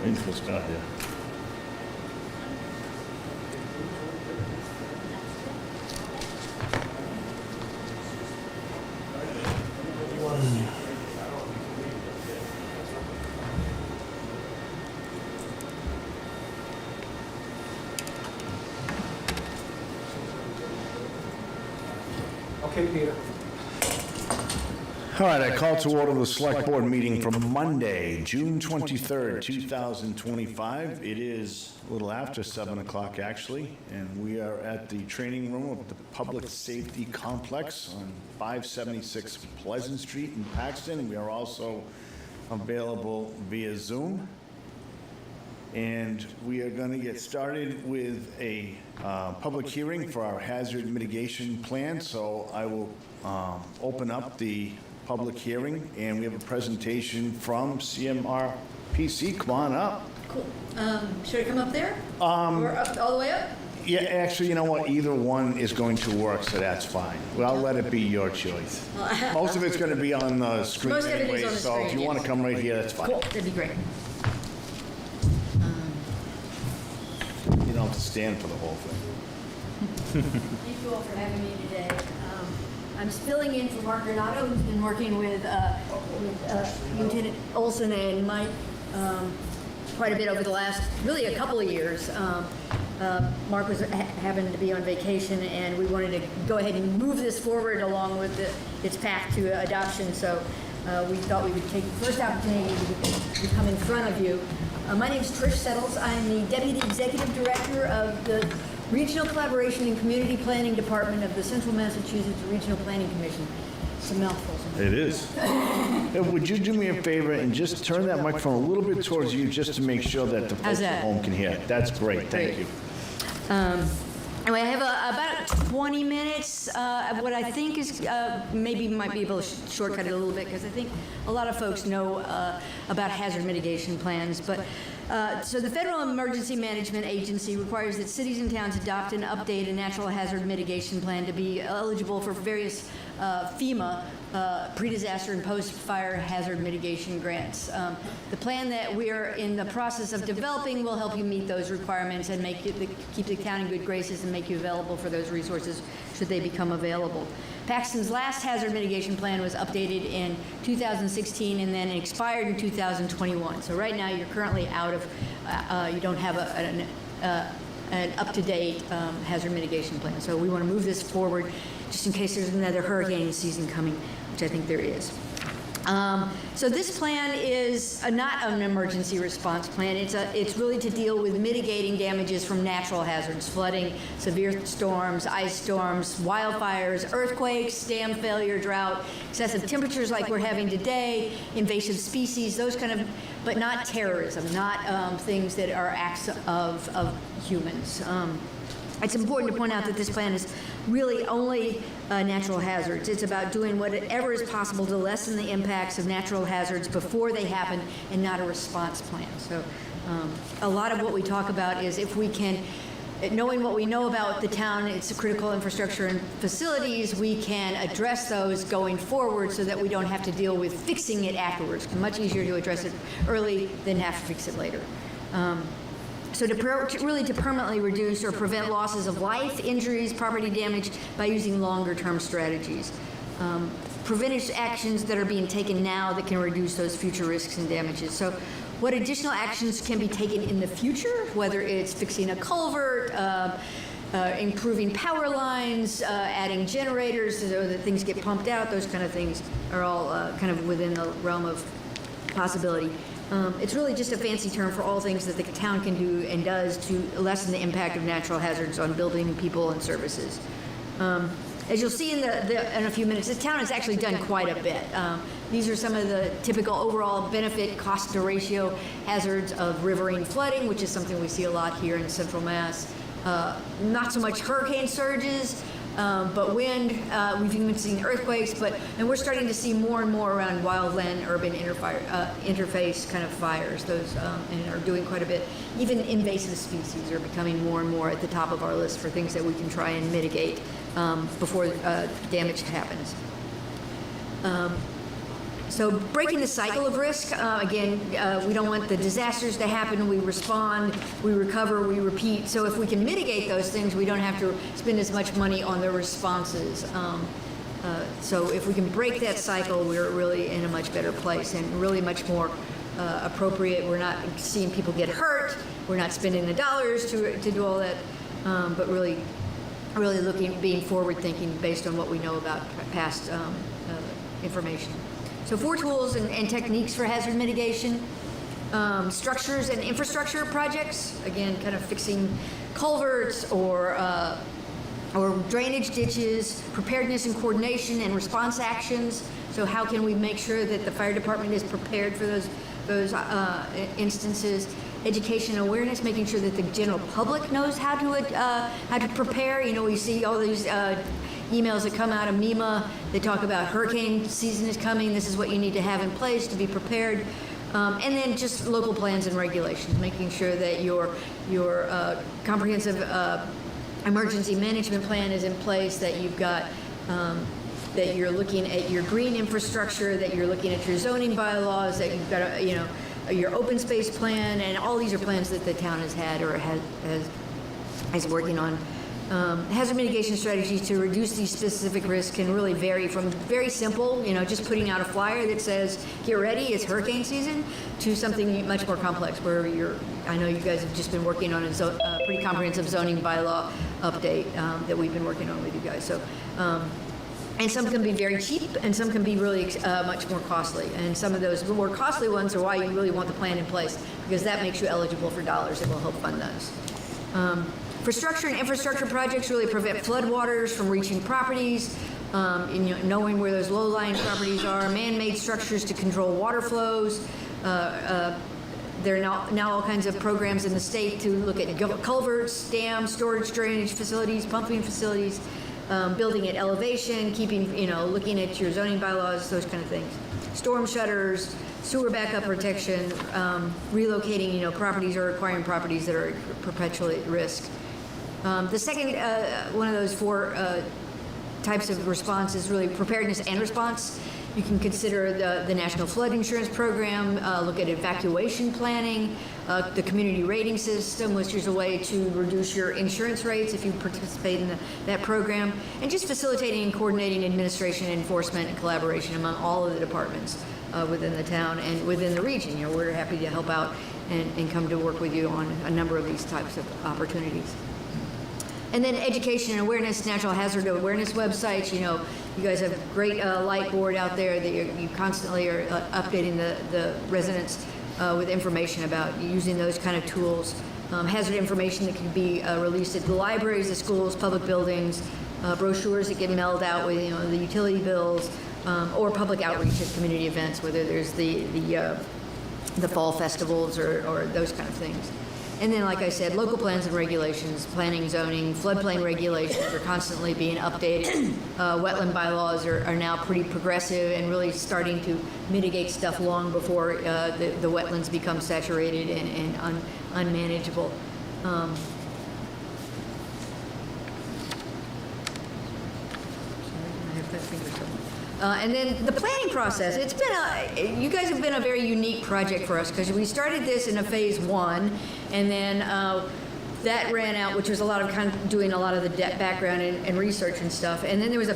Waiting for Scott here. Okay, Peter. All right, I call to order the Select Board meeting for Monday, June 23rd, 2025. It is a little after 7 o'clock, actually, and we are at the training room of the Public Safety Complex on 576 Pleasant Street in Paxton. We are also available via Zoom. And we are going to get started with a public hearing for our hazard mitigation plan. So I will open up the public hearing, and we have a presentation from CMRPC. Come on up. Cool. Should I come up there? Or up, all the way up? Yeah, actually, you know what? Either one is going to work, so that's fine. Well, I'll let it be your choice. Most of it's going to be on the screen Most anyway, everything's on the so if screen, you want to come right here, that's fine. Cool, that'd be great. You don't have to stand for the whole thing. Thank you all for having me today. I'm filling in for Mark Renato, who's been working with Lieutenant Olson and Mike quite a bit over the last, really a couple of years. Mark was happened to be on vacation, and we wanted to go ahead and move this forward along with its path to adoption. So we thought we would take the first opportunity to come in front of you. My name is Trish Settles. I'm the Deputy Executive Director of the Regional Collaboration and Community Planning Department of the Central Massachusetts Regional Planning Commission. It's a mouthful. It is. Would you do me a favor and just turn that microphone a little bit towards you just to make sure that the folks at home can hear it? That's great. Thank you. Anyway, I have about 20 minutes of what I think is maybe might be able to shortcut it a little bit, because I think a lot of folks know about hazard mitigation plans. But so the Federal Emergency Management Agency requires that cities and towns adopt and update a natural hazard mitigation plan to be eligible for various FEMA pre-disaster and post-fire hazard mitigation grants. The plan that we are in the process of developing will help you meet those requirements and keep the town in good graces and make you available for those resources should they become available. Paxton's last hazard mitigation plan was updated in 2016 and then expired in 2021. So right now you're currently out of, you don't have an up-to-date hazard mitigation plan. So we want to move this forward just in case there's another hurricane season coming, which I think there is. So this plan is not an emergency response plan. It's really to deal with mitigating damages from natural hazards, flooding, severe storms, ice storms, wildfires, earthquakes, dam failure, drought, excessive temperatures like we're having today, invasive species, those kind of, but not terrorism, not things that are acts of humans. It's important to point out that this plan is really only natural hazards. It's about doing whatever is possible to lessen the impacts of natural hazards before they happen, and not a response plan. So a lot of what we talk about is if we can, knowing what we know about the town, its critical infrastructure and facilities, we can address those going forward so that we don't have to deal with fixing it afterwards. It's much easier to address it early than have to fix it later. So to permanently reduce or prevent losses of life, injuries, property damage by using longer-term strategies. Preventive actions that are being taken now that can reduce those future risks and damages. So what additional actions can be taken in the future, whether it's fixing a culvert, improving power lines, adding generators so that things get pumped out, those kind of things are all kind of within the realm of possibility. It's really just a fancy term for all things that the town can do and does to lessen the impact of natural hazards on building, people, and services. As you'll see in a few minutes, the town has actually done quite a bit. These are some of the typical overall benefit cost to ratio hazards of riverine flooding, which is something we see a lot here in Central Mass. Not so much hurricane surges, but wind, we've even seen earthquakes, and we're starting to see more and more around wildland-urban interface kind of fires. Those and are doing quite a bit. Even invasive species are becoming more and more at the top of our list for things that we can try and mitigate before damage happens. So breaking the cycle of risk, again, we don't want the disasters to happen. We respond, we recover, we repeat. So if we can mitigate those things, we don't have to spend as much money on the responses. So if we can break that cycle, we're really in a much better place and really much more appropriate. We're not seeing people get hurt. We're not spending the dollars to do all that, but really being forward-thinking based on what we know about past information. So 4 tools and techniques for hazard mitigation. Structures and infrastructure projects, again, kind of fixing culverts or drainage ditches, preparedness and coordination and response actions. So how can we make sure that the fire department is prepared for those instances? Education and awareness, making sure that the general public knows how to prepare. You know, we see all these emails that come out of MEMA. They talk about hurricane season is coming. This is what you need to have in place to be prepared. And then just local plans and regulations, making sure that your comprehensive emergency management plan is in place, that you've got that you're looking at your green infrastructure, that you're looking at your zoning bylaws, that you've got your open space plan, and all these are plans that the town has had or is working on. Hazard mitigation strategies to reduce these specific risks can really vary from very simple, just putting out a flyer that says, get ready, it's hurricane season, to something much more complex where I know you guys have just been working on a pretty comprehensive zoning bylaw update that we've been working on with you guys. So, and some can be very cheap, and some can be really much more costly. And some of those more costly ones are why you really want the plan in place, because that makes you eligible for dollars that will help fund those. For structure and infrastructure projects, really prevent floodwaters from reaching properties, knowing where those low-lying properties are, man-made structures to control water flows. There are now all kinds of programs in the state to look at culverts, dams, storage drainage facilities, pumping facilities, building at elevation, looking at your zoning bylaws, those kind of things. Storm shutters, sewer backup protection, relocating, properties or acquiring properties that are perpetually at risk. The second one of those 4 types of response is really preparedness and response. You can consider the National Flood Insurance Program, look at evacuation planning, the community rating system, which is a way to reduce your insurance rates if you participate in that program, and just facilitating and coordinating administration, enforcement, and collaboration among all of the departments within the town and within the region. We're happy to help out and come to work with you on a number of these types of opportunities. And then education and awareness, natural hazard awareness websites. You guys have a great light board out there that you constantly are updating the residents with information about using those kind of tools. Hazard information that can be released at the libraries, the schools, public buildings, brochures that get mailed out with the utility bills, or public outreach at community events, whether there's the fall festivals or those kind of things. And then, like I said, local plans and regulations, planning, zoning, floodplain regulations are constantly being updated. Wetland bylaws are now pretty progressive and really starting to mitigate stuff long before the wetlands become saturated and unmanageable. And then the planning process. It's been you guys have been a very unique project for us, because we started this in a phase 1, and then that ran out, which was a lot of kind of doing a lot of the background and research and stuff. And then there was a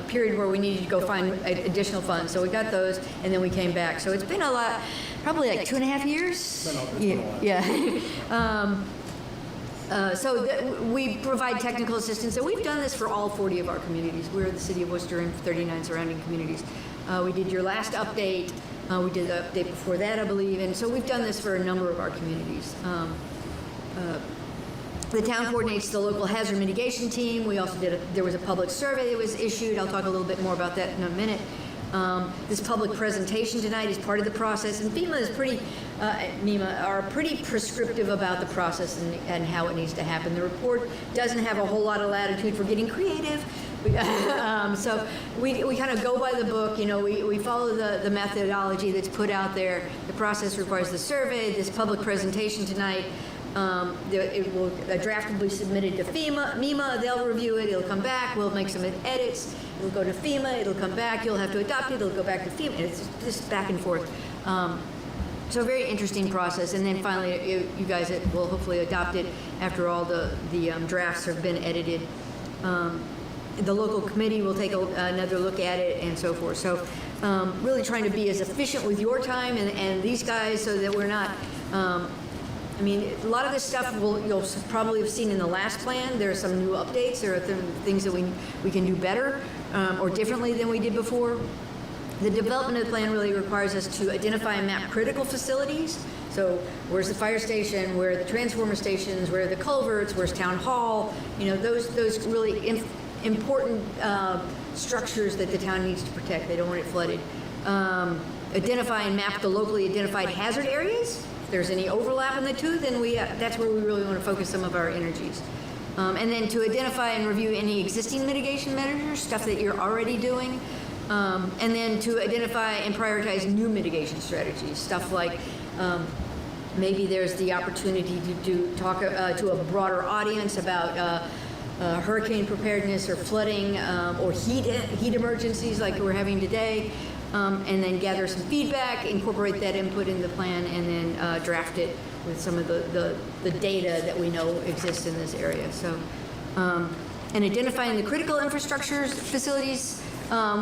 period where we needed to go find additional funds. So we got those, and then we came back. So it's been a lot, probably like 2.5 years. Yeah. We provide technical assistance, and we've done this for all 40 of our communities. We're the city of Worcester and 39 surrounding communities. We did your last update. We did the update before that, I believe, and so we've done this for a number of our communities. The town coordinates the local hazard mitigation team. We also there was a public survey that was issued. I'll talk a little bit more about that in a minute. This public presentation tonight is part of the process, and MEMA are pretty prescriptive about the process and how it needs to happen. The report doesn't have a whole lot of latitude for getting creative, so we kind of go by the book. We follow the methodology that's put out there. The process requires the survey, this public presentation tonight, A draft will be submitted to MEMA, they'll review it, it'll come back, we'll make some edits, it'll go to FEMA, it'll come back, you'll have to adopt it, it'll go back to FEMA, and it's just back and forth. So a very interesting process, and then finally you guys will hopefully adopt it after all the drafts have been edited. The local committee will take another look at it and so forth. So really trying to be as efficient with your time and these guys so that we're not, I mean, a lot of this stuff you'll probably have seen in the last plan. There are some new updates. There are things that we can do better or differently than we did before. The development of the plan really requires us to identify and map critical facilities. So where's the fire station, where are the transformer stations, where are the culverts, where's town hall, you know, those really important structures that the town needs to protect. They don't want it flooded. Identify and map the locally identified hazard areas. If there's any overlap in the two, then that's where we really want to focus some of our energies. And then to identify and review any existing mitigation measures, stuff that you're already doing. And then to identify and prioritize new mitigation strategies, stuff like maybe there's the opportunity to talk to a broader audience about hurricane preparedness or flooding or heat emergencies like we're having today, and then gather some feedback, incorporate that input in the plan, and then draft it with some of the data that we know exists in this area. So, and identifying the critical infrastructure facilities.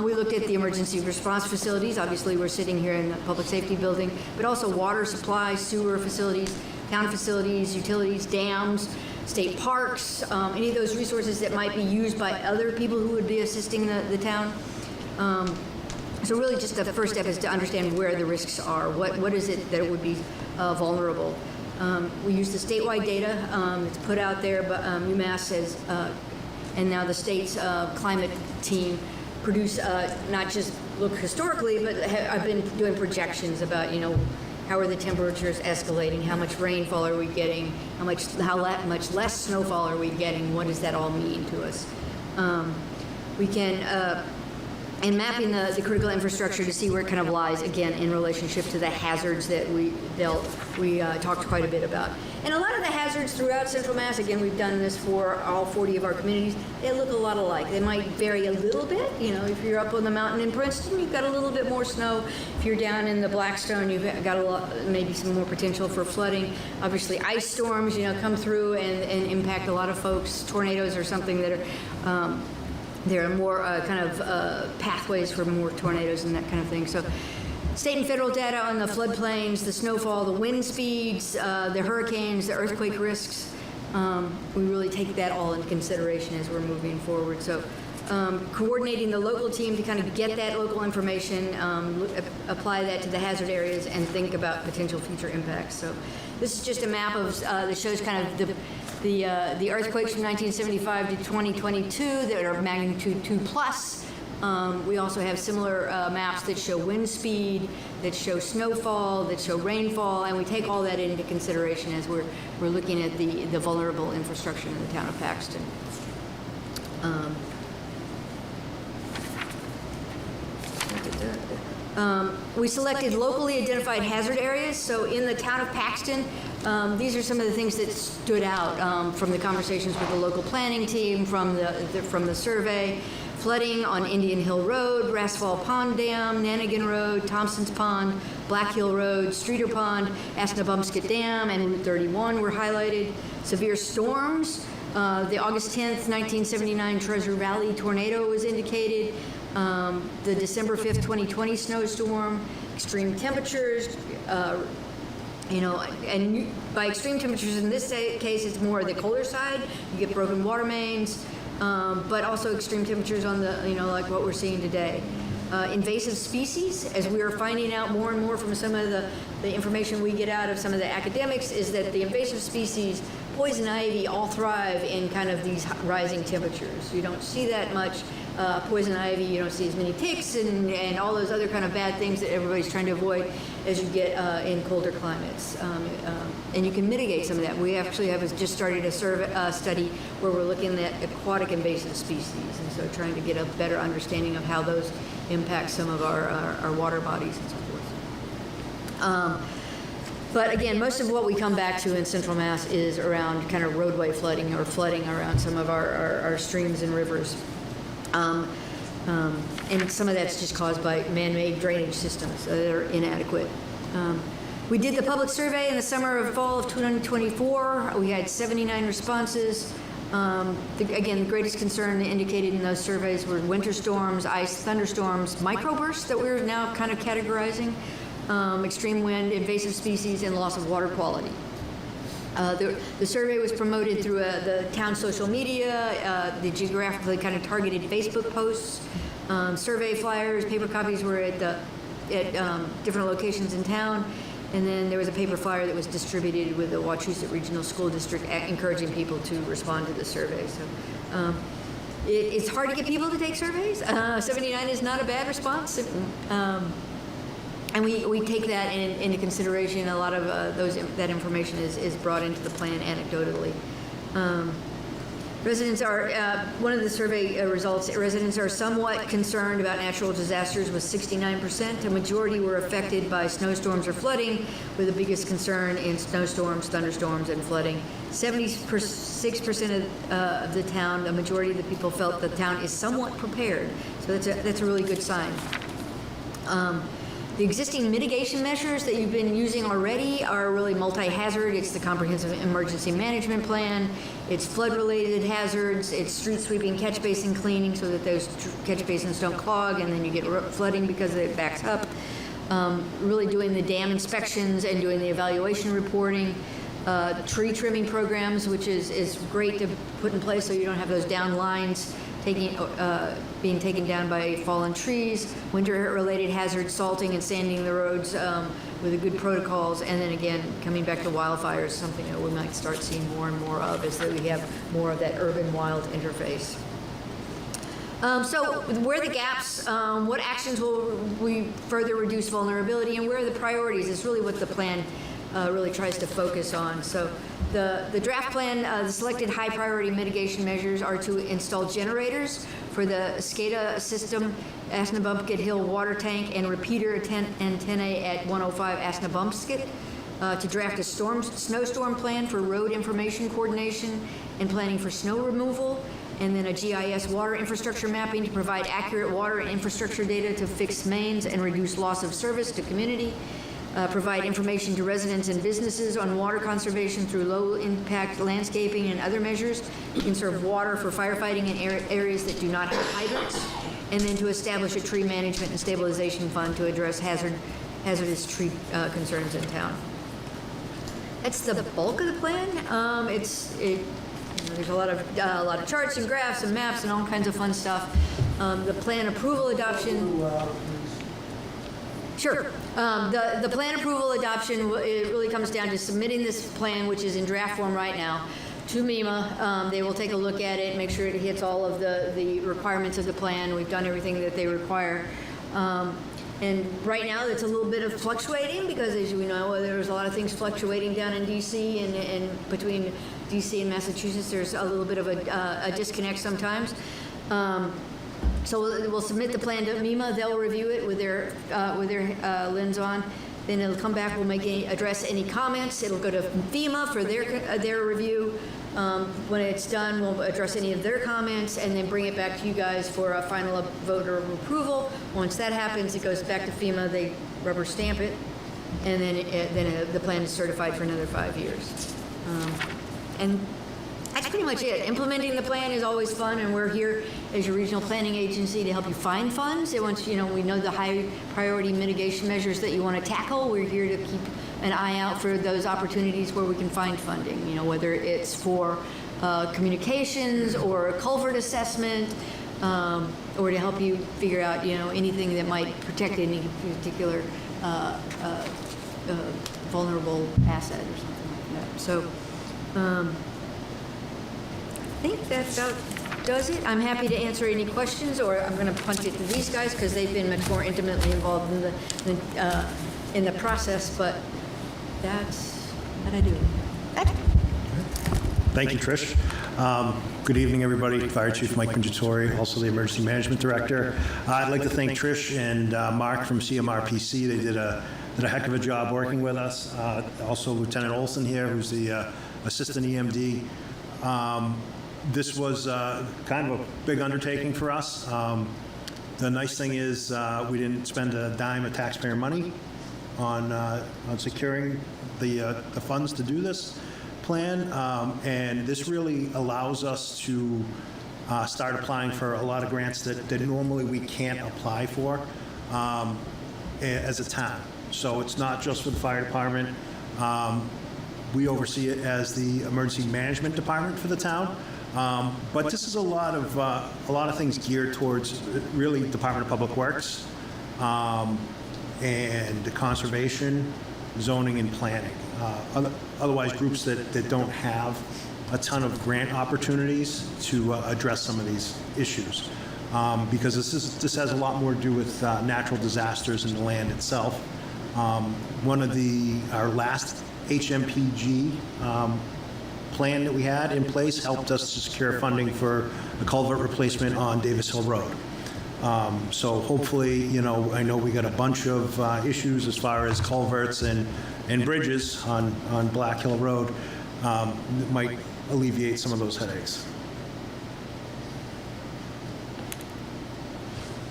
We looked at the emergency response facilities. Obviously, we're sitting here in the public safety building, but also water supply, sewer facilities, town facilities, utilities, dams, state parks, any of those resources that might be used by other people who would be assisting the town. So really just the first step is to understand where the risks are. What is it that would be vulnerable? We use the statewide data. It's put out there, but UMass has, and now the state's climate team produce, not just look historically, but I've been doing projections about, you know, how are the temperatures escalating, how much rainfall are we getting, how much less snowfall are we getting, what does that all mean to us? We can, and mapping the critical infrastructure to see where it kind of lies, again, in relationship to the hazards that we talked quite a bit about. And a lot of the hazards throughout Central Mass, again, we've done this for all 40 of our communities, they look a lot alike. They might vary a little bit. You know, if you're up on the mountain in Princeton, you've got a little bit more snow. If you're down in the Blackstone, you've got a lot, maybe some more potential for flooding. Obviously, ice storms, you know, come through and impact a lot of folks. Tornadoes are something that are, there are more kind of pathways for more tornadoes and that kind of thing. So state and federal data on the floodplains, the snowfall, the wind speeds, the hurricanes, the earthquake risks. We really take that all into consideration as we're moving forward. So coordinating the local team to kind of get that local information, apply that to the hazard areas, and think about potential future impacts. So this is just a map of that shows kind of the earthquakes from 1975 to 2022 that are magnitude 2 plus. We also have similar maps that show wind speed, that show snowfall, that show rainfall, and we take all that into consideration as we're looking at the vulnerable infrastructure in the town of Paxton. We selected locally identified hazard areas. So in the town of Paxton, these are some of the things that stood out from the conversations with the local planning team, from the survey. Flooding on Indian Hill Road, Rassfall Pond Dam, Nanigan Road, Thompson's Pond, Black Hill Road, Streeter Pond, Asnabumsket Dam, and Route 31 were highlighted. Severe storms. The August 10th, 1979 Treasure Valley tornado was indicated. The December 5th, 2020 snowstorm. Extreme temperatures. You know, and by extreme temperatures in this case, it's more the colder side. You get broken water mains. But also extreme temperatures on the, you know, like what we're seeing today. Invasive species, as we are finding out more and more from some of the information we get out of some of the academics, is that the invasive species, poison ivy, all thrive in kind of these rising temperatures. You don't see that much poison ivy, you don't see as many ticks and all those other kind of bad things that everybody's trying to avoid as you get in colder climates. And you can mitigate some of that. We actually have just started a study where we're looking at aquatic invasive species, and so trying to get a better understanding of how those impact some of our water bodies and so forth. But again, most of what we come back to in Central Mass is around kind of roadway flooding or flooding around some of our streams and rivers. And some of that's just caused by man-made drainage systems that are inadequate. We did the public survey in the summer of fall of 2024. We had 79 responses. Again, the greatest concern indicated in those surveys were winter storms, ice, thunderstorms, microbursts that we're now kind of categorizing, extreme wind, invasive species, and loss of water quality. The survey was promoted through the town social media, the geographically kind of targeted Facebook posts, survey flyers, paper copies were at different locations in town, and then there was a paper flyer that was distributed with the Wachusett Regional School District encouraging people to respond to the survey. So it's hard to get people to take surveys. 79 is not a bad response. And we take that into consideration. A lot of that information is brought into the plan anecdotally. Residents are, one of the survey results, residents are somewhat concerned about natural disasters with 69%. A majority were affected by snowstorms or flooding, with the biggest concern in snowstorms, thunderstorms, and flooding. 76% of the town, the majority of the people felt the town is somewhat prepared. So that's a really good sign. The existing mitigation measures that you've been using already are really multi-hazard. It's the comprehensive emergency management plan, it's flood-related hazards, it's street sweeping, catch basin cleaning so that those catch basins don't clog and then you get flooding because it backs up. Really doing the dam inspections and doing the evaluation reporting. Tree trimming programs, which is great to put in place so you don't have those down lines being taken down by fallen trees, winter-related hazards, salting and sanding the roads with the good protocols, and then again, coming back to wildfires, something that we might start seeing more and more of is that we have more of that urban-wild interface. So where are the gaps? What actions will we further reduce vulnerability, and where are the priorities is really what the plan really tries to focus on. So the draft plan, the selected high priority mitigation measures are to install generators for the SCADA system, Asnabumpkett Hill water tank, and repeater antennae at 105 Asnabumpkett, to draft a snowstorm plan for road information coordination and planning for snow removal, and then a GIS water infrastructure mapping to provide accurate water and infrastructure data to fix mains and reduce loss of service to community. Provide information to residents and businesses on water conservation through low-impact landscaping and other measures. Conserve water for firefighting in areas that do not have hydrants. And then to establish a tree management and stabilization fund to address hazardous tree concerns in town. That's the bulk of the plan. There's a lot of charts and graphs and maps and all kinds of fun stuff. The plan approval adoption. Sure. The plan approval adoption, it really comes down to submitting this plan, which is in draft form right now, to MEMA. They will take a look at it, make sure it hits all of the requirements of the plan. We've done everything that they require. And right now, it's a little bit of fluctuating because, as you know, there's a lot of things fluctuating down in D.C. and between D.C. and Massachusetts, there's a little bit of a disconnect sometimes. So we'll submit the plan to MEMA. They'll review it with their lens on. Then it'll come back. We'll address any comments. It'll go to FEMA for their review. When it's done, we'll address any of their comments and then bring it back to you guys for a final vote of approval. Once that happens, it goes back to FEMA. They rubber stamp it, and then the plan is certified for another 5 years. And that's pretty much it. Implementing the plan is always fun, and we're here as your regional planning agency to help you find funds. And once we know the high priority mitigation measures that you want to tackle, we're here to keep an eye out for those opportunities where we can find funding. Whether it's for communications or a culvert assessment, or to help you figure out anything that might protect any particular vulnerable asset or something like that. So. I think that about does it. I'm happy to answer any questions, or I'm going to punt it to these guys because they've been much more intimately involved in the process. But that's what I do. Thank you, Trish. Good evening, everybody. Fire Chief Mike Pingiatori, also the Emergency Management Director. I'd like to thank Trish and Mark from CMRPC. They did a did a heck of a job working with us. Also Lieutenant Olson here, who's the Assistant EMD. This was kind of a big undertaking for us. The nice thing is we didn't spend a dime of taxpayer money on securing the funds to do this plan, and this really allows us to start applying for a lot of grants that normally we can't apply for as a town. So it's not just for the fire department. We oversee it as the emergency management department for the town. But this is a lot of things geared towards really Department of Public Works and conservation, zoning, and planning. Otherwise, groups that don't have a ton of grant opportunities to address some of these issues. Because this has a lot more to do with natural disasters and the land itself. One of our last HMPG plan that we had in place helped us to secure funding for a culvert replacement on Davis Hill Road. So hopefully, I know we got a bunch of issues as far as culverts and bridges on Black Hill Road that might alleviate some of those headaches.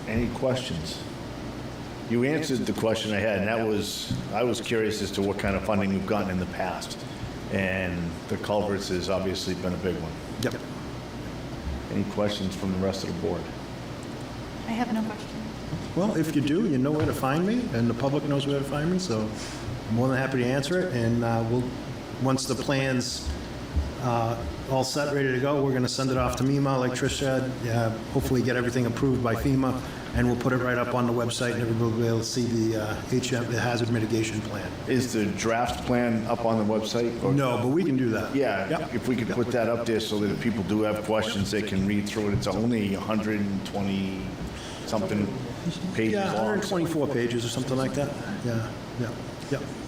Any questions? You answered the question I had, and I was curious as to what kind of funding we've gotten in the past. And the culverts has obviously been a big one. Yep. Any questions from the rest of the board? I have no question. Well, if you do, you know where to find me, and the public knows where to find me, so I'm more than happy to answer it. And once the plan's all set, ready to go, we're going to send it off to MEMA, like Trish said, hopefully get everything approved by FEMA, and we'll put it right up on the website, and everybody will be able to see the hazard mitigation plan. Is the draft plan up on the website? Or- No, but we can do that. Yeah, Yep. if we could put that up there so that if people do have questions, they can read through it. It's only 120-something pages Yeah, long. 124 pages or something like that. Yeah.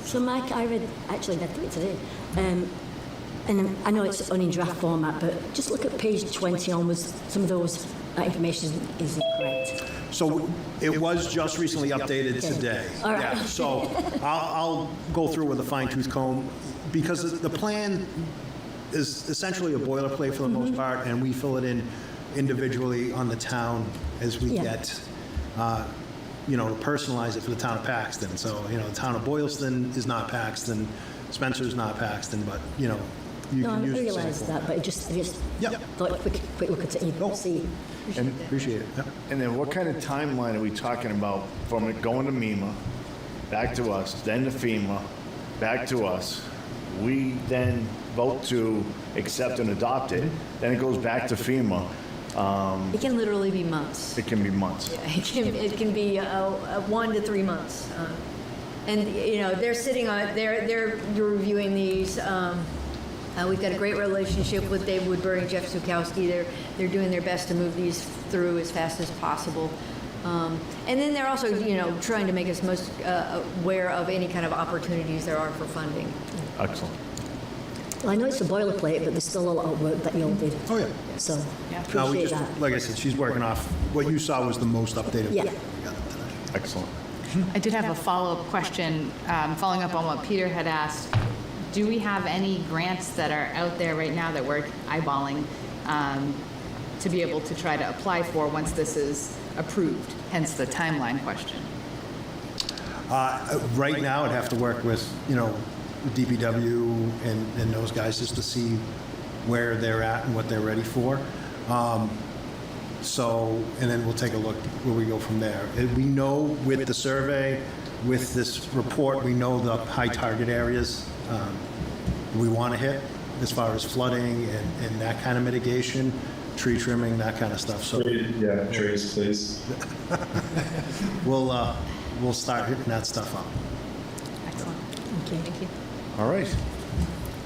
So, Mike, I read through it today, and I know it's only in draft format, but just look at page 20 onwards. Some of that information is incorrect. So it was just recently updated today. All right. Yeah, so I'll go through with a fine-tooth comb, because the plan is essentially a boilerplate for the most part, and we fill it in individually on the town as we get, to personalize it for the town of Paxton. So, the town of Boylston is not Paxton, Spencer's not Paxton, but, you No, can I use the same realise form. that, but I just Yep. thought a quick look at it, and you can see. Appreciate it. Yep. And then what kind of timeline are we talking about from it going to MEMA, back to us, then to FEMA, back to us? We then vote to accept and adopt it, then it goes back to FEMA. It can literally be months. It can be months. It can be 1 to 3 months. And, they're sitting on, they're reviewing these. We've got a great relationship with Dave Woodbury and Jeff Sukowski. They're doing their best to move these through as fast as possible. And then they're also, trying to make us most aware of any kind of opportunities there are for funding. Excellent. Well, I know it's a boilerplate, but there's still a lot of work that you all did. Oh, yeah. So, No, we appreciate just, that. like I said, she's working off, what you saw was the most updated. Yeah. one we got today. Excellent. I did have a follow-up question, following up on what Peter had asked. Do we have any grants that are out there right now that we're eyeballing to be able to try to apply for once this is approved? Hence the timeline question. Right now, I'd have to work with, DPW and those guys just to see where they're at and what they're ready for. And then we'll take a look where we go from there. And we know with the survey, with this report, we know the high target areas we want to hit as far as flooding and that kind of mitigation, tree trimming, that kind of stuff. So Yeah, trees, please. we'll start hitting that stuff up. Excellent. Thank you. All right.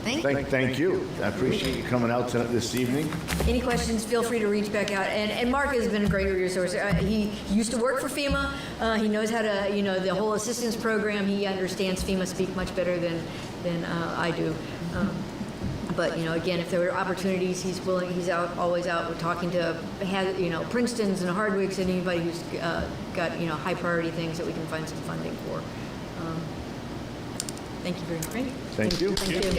Thank you. Thank you. I appreciate you coming out this evening. Any questions, feel free to reach back out. And Mark has been a great resource. He used to work for FEMA. He knows how to, the whole assistance program. He understands FEMA speak much better than I do. But, again, if there were opportunities, he's willing, he's always out. We're talking to, Princeton's and Hardwicks and anybody who's got, high priority things that we can find some funding for. Thank you very much. Great. Thank you. Thank you.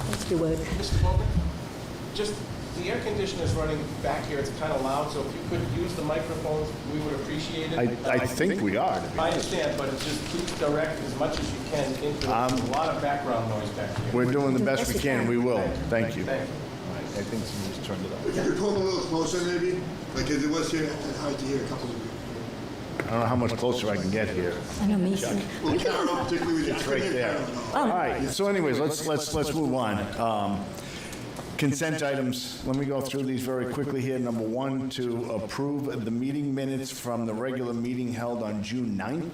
Thanks for your work. Mr. Bowman, just, the air conditioner is running back here, it's kind of loud, so if you could use the microphones, we would appreciate it. I think we are. I understand, but just please direct as much as you can into, there's a lot of background noise back here. We're doing the best we can, we will. Thank you. Thank you. I think somebody's turned it up. If you could pull them a little closer, maybe, like as it was here, it's hard to hear a couple of you. I don't know how much closer I can get here. I know, me too. Well, Carol, particularly with you. It's right there. All right, so anyways, let's move on. Consent items, let me go through these very quickly here. Number one, to approve the meeting minutes from the regular meeting held on June 9th,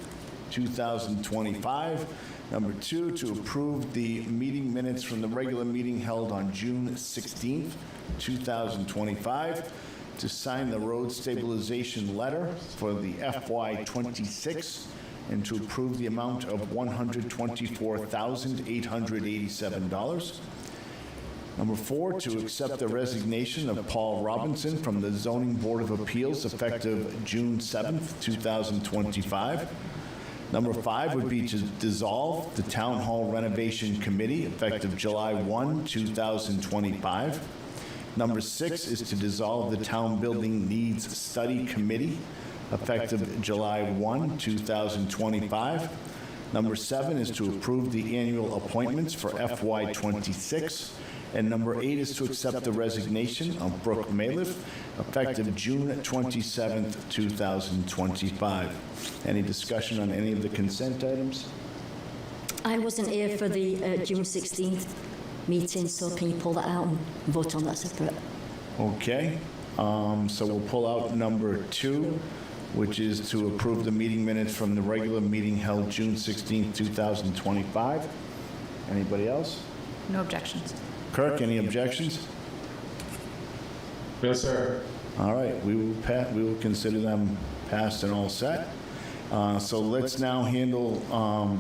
2025. Number two, to approve the meeting minutes from the regular meeting held on June 16th, 2025. To sign the road stabilization letter for the FY26 and to approve the amount of $124,887. Number four, to accept the resignation of Paul Robinson from the Zoning Board of Appeals effective June 7th, 2025. Number five would be to dissolve the Town Hall Renovation Committee effective July 1, 2025. Number six is to dissolve the Town Building Needs Study Committee effective July 1, 2025. Number seven is to approve the annual appointments for FY26. And number eight is to accept the resignation of Brooke Maliff effective June 27th, 2025. Any discussion on any of the consent items? I wasn't here for the June 16th meeting, so can you pull that out and vote on that separate? Okay, so we'll pull out number two, which is to approve the meeting minutes from the regular meeting held June 16th, 2025. Anybody else? No objections. Kirk, any objections? No, sir. All right, we will consider them passed and all set. So let's now handle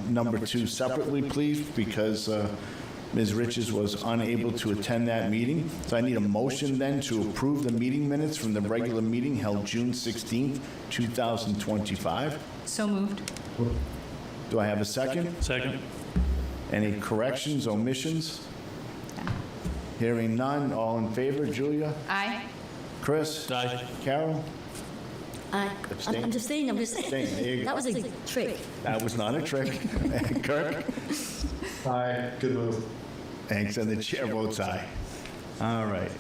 number two separately, please, because Ms. Riches was unable to attend that meeting. So I need a motion then to approve the meeting minutes from the regular meeting held June 16th, 2025. So moved. Do I have a second? Second. Any corrections, omissions? Hearing none, all in favor? Julia? Aye. Chris? Aye. Carol? Aye. Abstain. I'm just saying, Abstain, there you go. that was a trick. That was not a trick. Kirk? Aye. Good move. Thanks, and the chair votes aye. All right.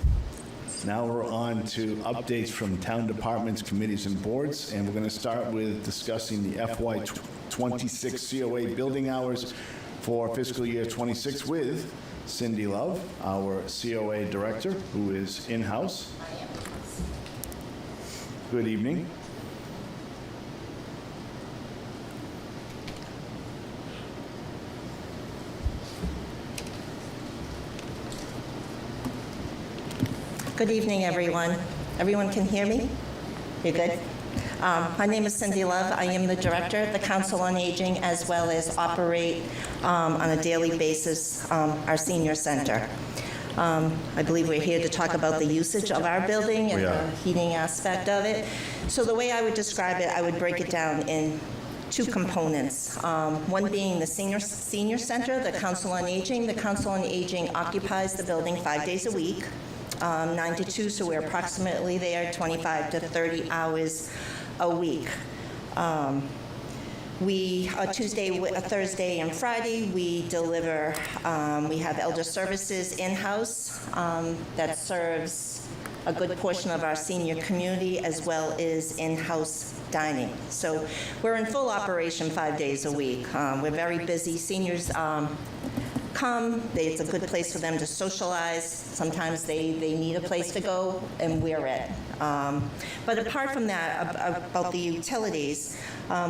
Now we're on to updates from town departments, committees, and boards, and we're going to start with discussing the FY26 COA building hours for fiscal year 26 with Cindy Love, our COA director, who is in-house. Good evening. Good evening, everyone. Everyone can hear me? You're good? My name is Cindy Love. I am the Director at the Council on Aging, as well as operate on a daily basis our senior center. I believe we're here to talk about the usage of our building and the heating aspect of it. So the way I would describe it, I would break it down in two components. One being the senior center, the Council on Aging. The Council on Aging occupies the building 5 days a week. 9 to 2, so we're approximately there 25 to 30 hours a week. Tuesday, Thursday, and Friday, we deliver, we have elder services in-house that serves a good portion of our senior community, as well as in-house dining. So we're in full operation 5 days a week. We're very busy. Seniors come, it's a good place for them to socialize. Sometimes they need a place to go, and we're it. But apart from that, about the utilities,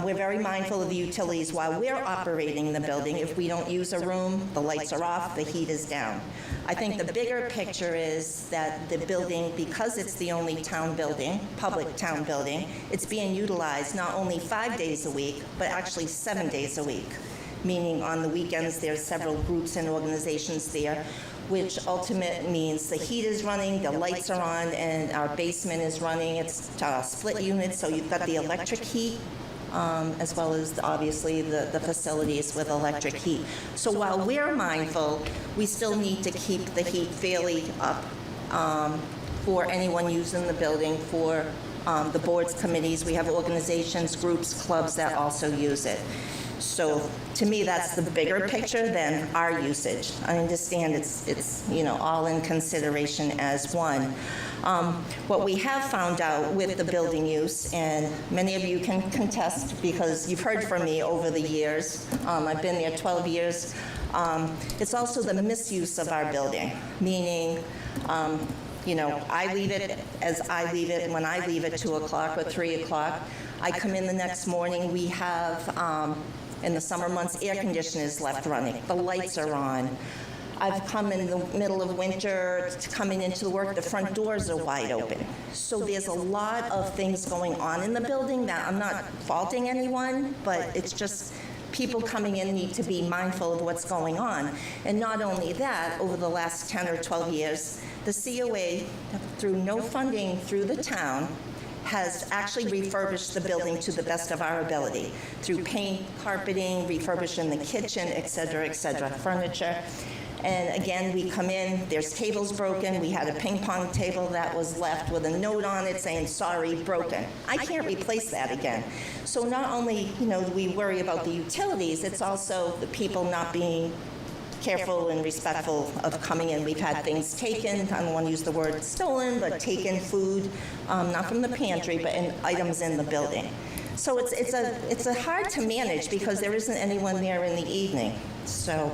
we're very mindful of the utilities while we're operating the building. If we don't use a room, the lights are off, the heat is down. I think the bigger picture is that the building, because it's the only town building, public town building, it's being utilized not only 5 days a week, but actually 7 days a week. Meaning on the weekends, there's several groups and organizations there, which ultimately means the heat is running, the lights are on, and our basement is running. It's split units, so you've got the electric heat as well as obviously the facilities with electric heat. So while we're mindful, we still need to keep the heat fairly up for anyone using the building, for the boards, committees. We have organizations, groups, clubs that also use it. So to me, that's the bigger picture than our usage. I understand it's all in consideration as one. What we have found out with the building use, and many of you can contest because you've heard from me over the years, I've been there 12 years, it's also the misuse of our building, meaning, I leave it as I leave it when I leave at 2 o'clock or 3 o'clock. I come in the next morning, we have, in the summer months, air conditioners left running, the lights are on. I've come in the middle of winter, coming into work, the front doors are wide open. So there's a lot of things going on in the building that I'm not faulting anyone, but it's just people coming in need to be mindful of what's going on. And not only that, over the last 10 or 12 years, the COA, through no funding through the town, has actually refurbished the building to the best of our ability through paint, carpeting, refurbishing the kitchen, et cetera, furniture. And again, we come in, there's tables broken. We had a ping pong table that was left with a note on it saying, sorry, broken. I can't replace that again. So not only, do we worry about the utilities, it's also the people not being careful and respectful of coming in. We've had things taken, I don't want to use the word stolen, but taken food, not from the pantry, but items in the building. So it's a hard to manage because there isn't anyone there in the evening. So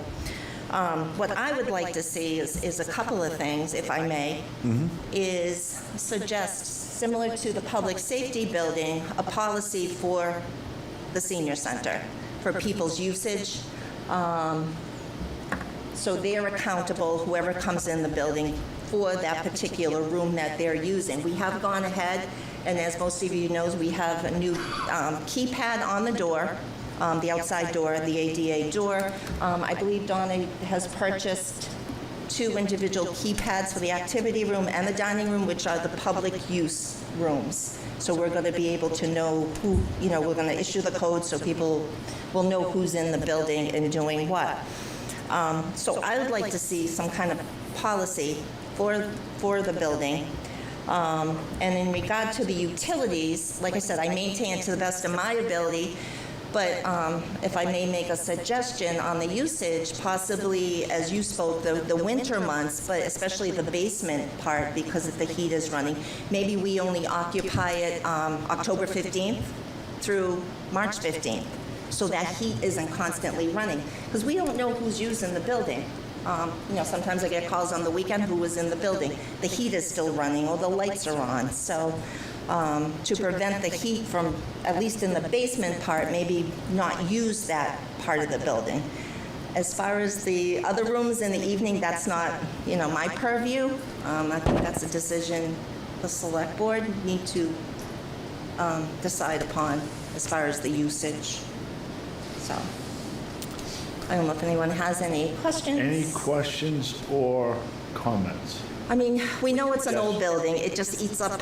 what I would like to see is a couple of things, if I may, is suggest, similar to the public safety building, a policy for the senior center, for people's usage. So they're accountable, whoever comes in the building, for that particular room that they're using. We have gone ahead, and as most of you know, we have a new keypad on the door, the outside door, the ADA door. I believe Donna has purchased 2 individual keypads for the activity room and the dining room, which are the public use rooms. So we're going to be able to know who, we're going to issue the code so people will know who's in the building and doing what. So I would like to see some kind of policy for the building. And in regard to the utilities, like I said, I maintain it to the best of my ability, but if I may make a suggestion on the usage, possibly, as you spoke, the winter months, but especially the basement part because the heat is running, maybe we only occupy it October 15th through March 15th. So that heat isn't constantly running. Because we don't know who's using the building. Sometimes I get calls on the weekend who was in the building. The heat is still running or the lights are on. So to prevent the heat from, at least in the basement part, maybe not use that part of the building. As far as the other rooms in the evening, that's not, my purview. I think that's a decision the select board need to decide upon as far as the usage. So, I don't know if anyone has any questions. Any questions or comments? I mean, we know it's an old building. It just eats up.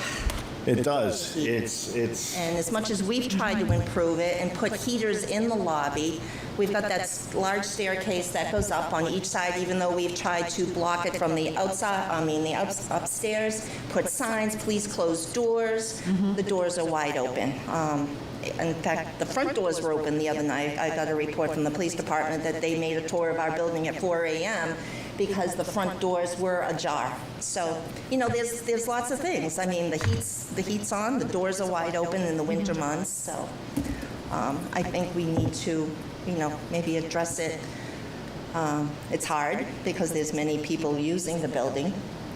It does. It's. And as much as we've tried to improve it and put heaters in the lobby, we've got that large staircase that goes up on each side, even though we've tried to block it from the outside, upstairs, put signs, please close doors. The doors are wide open. In fact, the front doors were open the other night. I got a report from the police department that they made a tour of our building at 4 a.m. because the front doors were ajar. So, there's lots of things. I mean, the heat's on, the doors are wide open in the winter months. So, I think we need to, maybe address it. It's hard because there's many people using the building,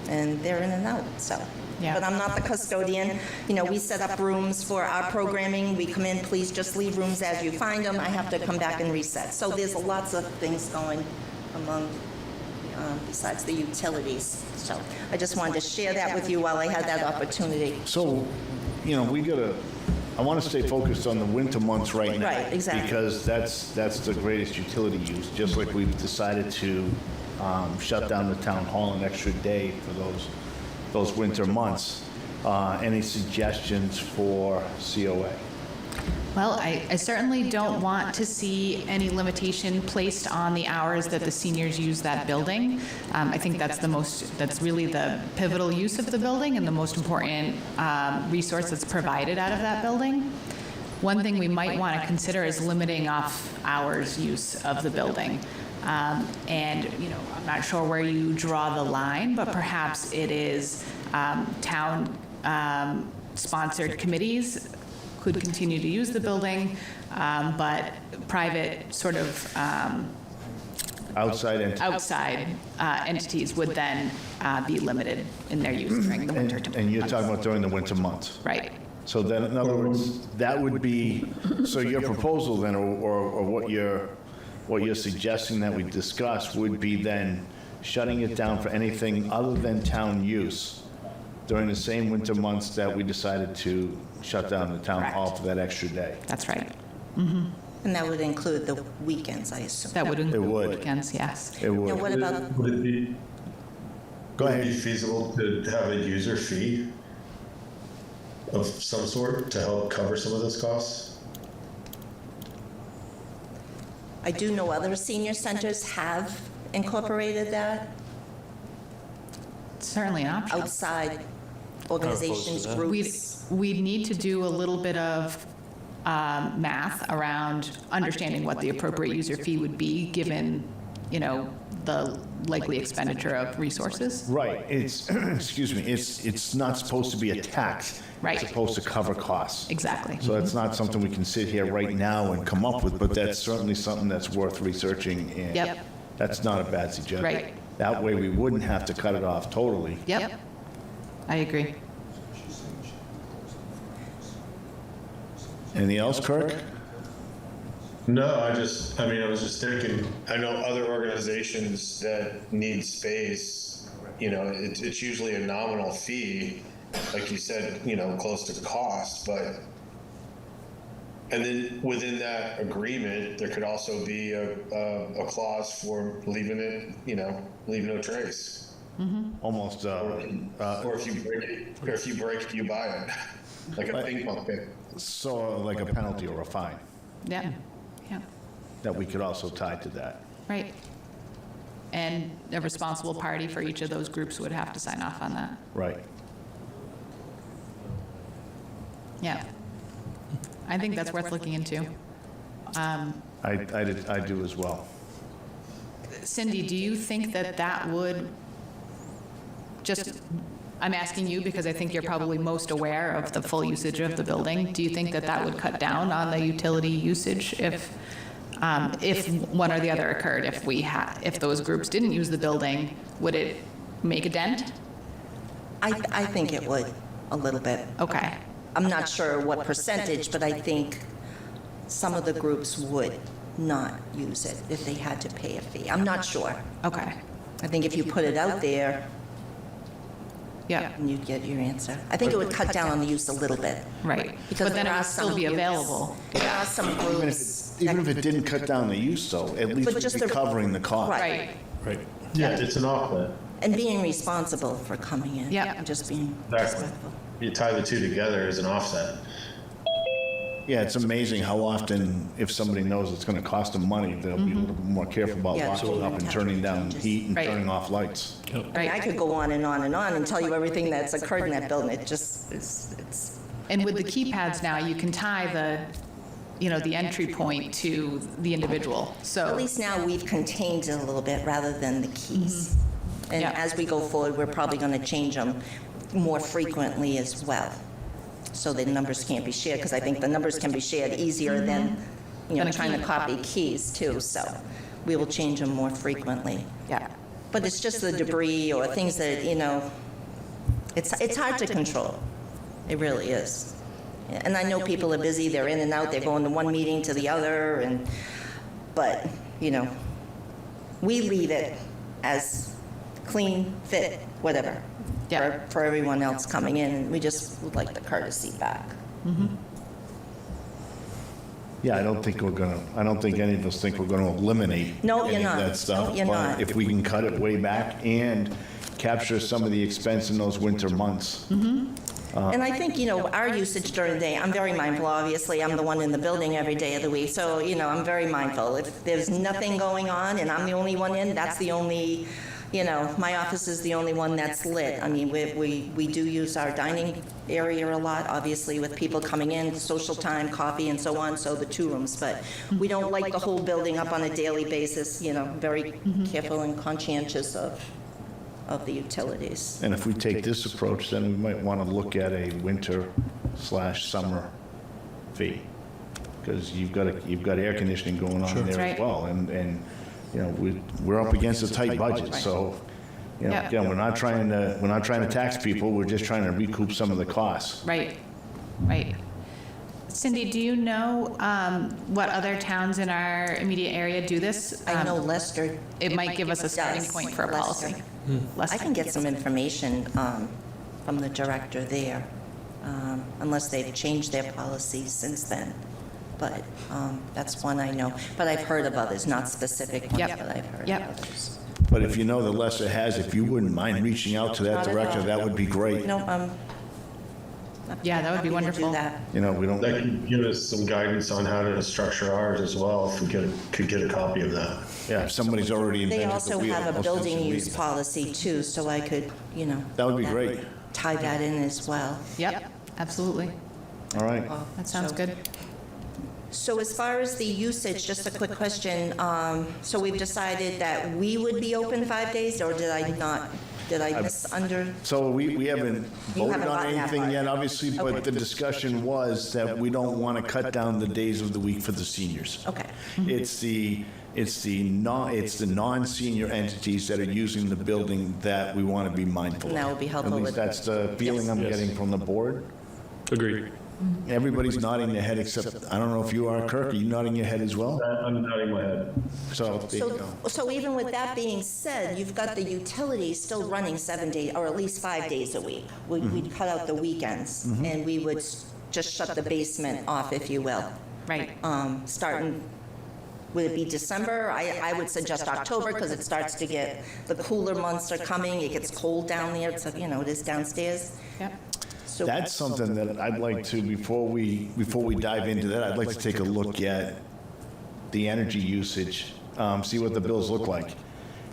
and they're in and out. So. Yeah. But I'm not the custodian. We set up rooms for our programming. We come in, please just leave rooms as you find them. I have to come back and reset. So there's lots of things going among, besides the utilities. So I just wanted to share that with you while I had that opportunity. So, I want to stay focused on the winter months right now. Right, exactly. Because that's the greatest utility use, just like we've decided to shut down the town hall an extra day for those winter months. Any suggestions for COA? Well, I certainly don't want to see any limitation placed on the hours that the seniors use that building. I think that's really the pivotal use of the building and the most important resource that's provided out of that building. One thing we might want to consider is limiting off hours use of the building. And, you know, I'm not sure where you draw the line, but perhaps it is town sponsored committees could continue to use the building, but private sort of Outside entities. outside entities would then be limited in their use during the winter months. And you're talking about during the winter months. Right. So then, in other words, that would be, so your proposal then, or what you're suggesting that we discuss would be then shutting it down for anything other than town use during the same winter months that we decided to shut down the town hall for that extra day. That's right. And that would include the weekends, I assume. That would include would. weekends, yes. It Now, would. what about, Would it be, Go would it ahead. be feasible to have a user fee of some sort to help cover some of those costs? I do know other senior centers have incorporated that, It's certainly an option. outside organizations, groups. We'd need to do a little bit of math around understanding what the appropriate user fee would be, given, you know, the likely expenditure of resources. Right, it's, excuse me, it's not supposed to be a tax. Right. It's supposed to cover costs. Exactly. So that's not something we can sit here right now and come up with, but that's certainly something that's worth researching, and Yep. that's not a bad suggestion. Right. That way we wouldn't have to cut it off totally. Yep. I agree. Anything else, Kirk? No, I was just thinking, I know other organizations that need space, you know, it's usually a nominal fee, like you said, you know, close to cost, but, and then within that agreement, there could also be a clause for leaving it, you know, leave no trace. Almost, Or if you break it, you buy it, like a ping pong pit. so like a penalty or a fine Yeah. Yeah. that we could also tie to that. Right. And a responsible party for each of those groups would have to sign off on that. Right. Yeah. I think that's worth looking into. I do as well. Cindy, do you think that that would just, I'm asking you because I think you're probably most aware of the full usage of the building. Do you think that that would cut down on the utility usage if one or the other occurred? If those groups didn't use the building, would it make a dent? I think it would, a little bit. Okay. I'm not sure what percentage, but I think some of the groups would not use it if they had to pay a fee. I'm not sure. Okay. I think if you put it out there, Yeah. you'd get your answer. I think it would cut down on the use a little bit. Right. Because But then it there are would still some be groups- available. There are some groups. Even if it didn't cut down the use though, at least But we'd just be the- covering the cost. Right. Right. Yeah, it's an offset. And being responsible for coming in. Yeah. And just being Exactly. respectful. You tie the two together as an offset. Yeah, it's amazing how often, if somebody knows it's gonna cost them money, they'll be a little bit more careful about Yeah, locking up and turning down heat and Right. turning off lights. I mean, I Right. could go on and on and on and tell you everything that's occurred in that building. It just, it's, And with the keypads now, you can tie the entry point to the individual. at So, least now we've contained it a little bit rather than the keys. And Yeah. as we go forward, we're probably going to change them more frequently as well, so the numbers can't be shared, because I think the numbers can be shared easier than, Than a trying to key. copy keys too, so we will change them more frequently. yeah. But it's just the debris or things that, it's hard to control. It really is. And I know people are busy, they're in and out, they're going to one meeting to the other, but, we leave it as clean, fit, whatever, Yeah. for everyone else coming in, and we just would like the courtesy back. Yeah, I don't think any of us think we're gonna eliminate No, you're any of not. that stuff. No, you're not. But if we can cut it way back and capture some of the expense in those winter months, And I think, our usage during the day, I'm very mindful, obviously, I'm the one in the building every day of the week, so, I'm very mindful. If there's nothing going on and I'm the only one in, that's the only, my office is the only one that's lit. I mean, we do use our dining area a lot, obviously, with people coming in, social time, coffee, and so on, so the 2 rooms, but we don't light the whole building up on a daily basis, very careful and conscientious of the utilities. And if we take this approach, then we might want to look at a winter/summer fee, because you've got air conditioning going on there Right. as well, and we're up against a tight budget, so Yep. again, we're not trying to tax people, we're just trying to recoup some of the costs. Right, right. Cindy, do you know what other towns in our immediate area do this? I know Leicester. It might give us a starting does. point for a policy. Leicester. Less I can get some information from the director there, unless they've changed their policies since then. But that's one I know. But I've heard of others, not specific ones, Yep. but I've heard Yep. of others. But if you know that Lester has, if you wouldn't mind reaching out to that Not at director, all. that would be great. No, Yeah, that would be happy to wonderful. do that. We don't. That could give us some guidance on how to structure ours as well, if we could get a copy of that. Yeah, if somebody's already They invented the also wheel. have a most building of us use read. policy too, so I could, That would be great. tie that in as well. Yep, absolutely. All right. That sounds good. So as far as the usage, just a quick question. So we've decided that we would be open 5 days, or did I not? Did I miss under? So we haven't You voted haven't on gotten that anything far. yet, obviously, Okay. but the discussion was that we don't want to cut down the days of the week for the seniors. Okay. It's the non-senior entities that are using the building that we want to be mindful of. That would be helpful At with- least that's the feeling I'm Yes. getting from the board. Agreed. Everybody's nodding their head except, I don't know if you are, Kirk, are you nodding your head as well? I'm nodding my head. So, there you go. So even with that being said, you've got the utilities still running 7 days, or at least 5 days a week. We'd cut out the weekends, and we would just shut the basement off, if you will. Right. Starting, would it be December? I would suggest October, because it starts to get, the cooler months are coming, it gets cold down there, it's, it is downstairs. Yep. So That's something that I'd like to, before we dive into that, I'd like to take a look at the energy usage, see what the bills look like.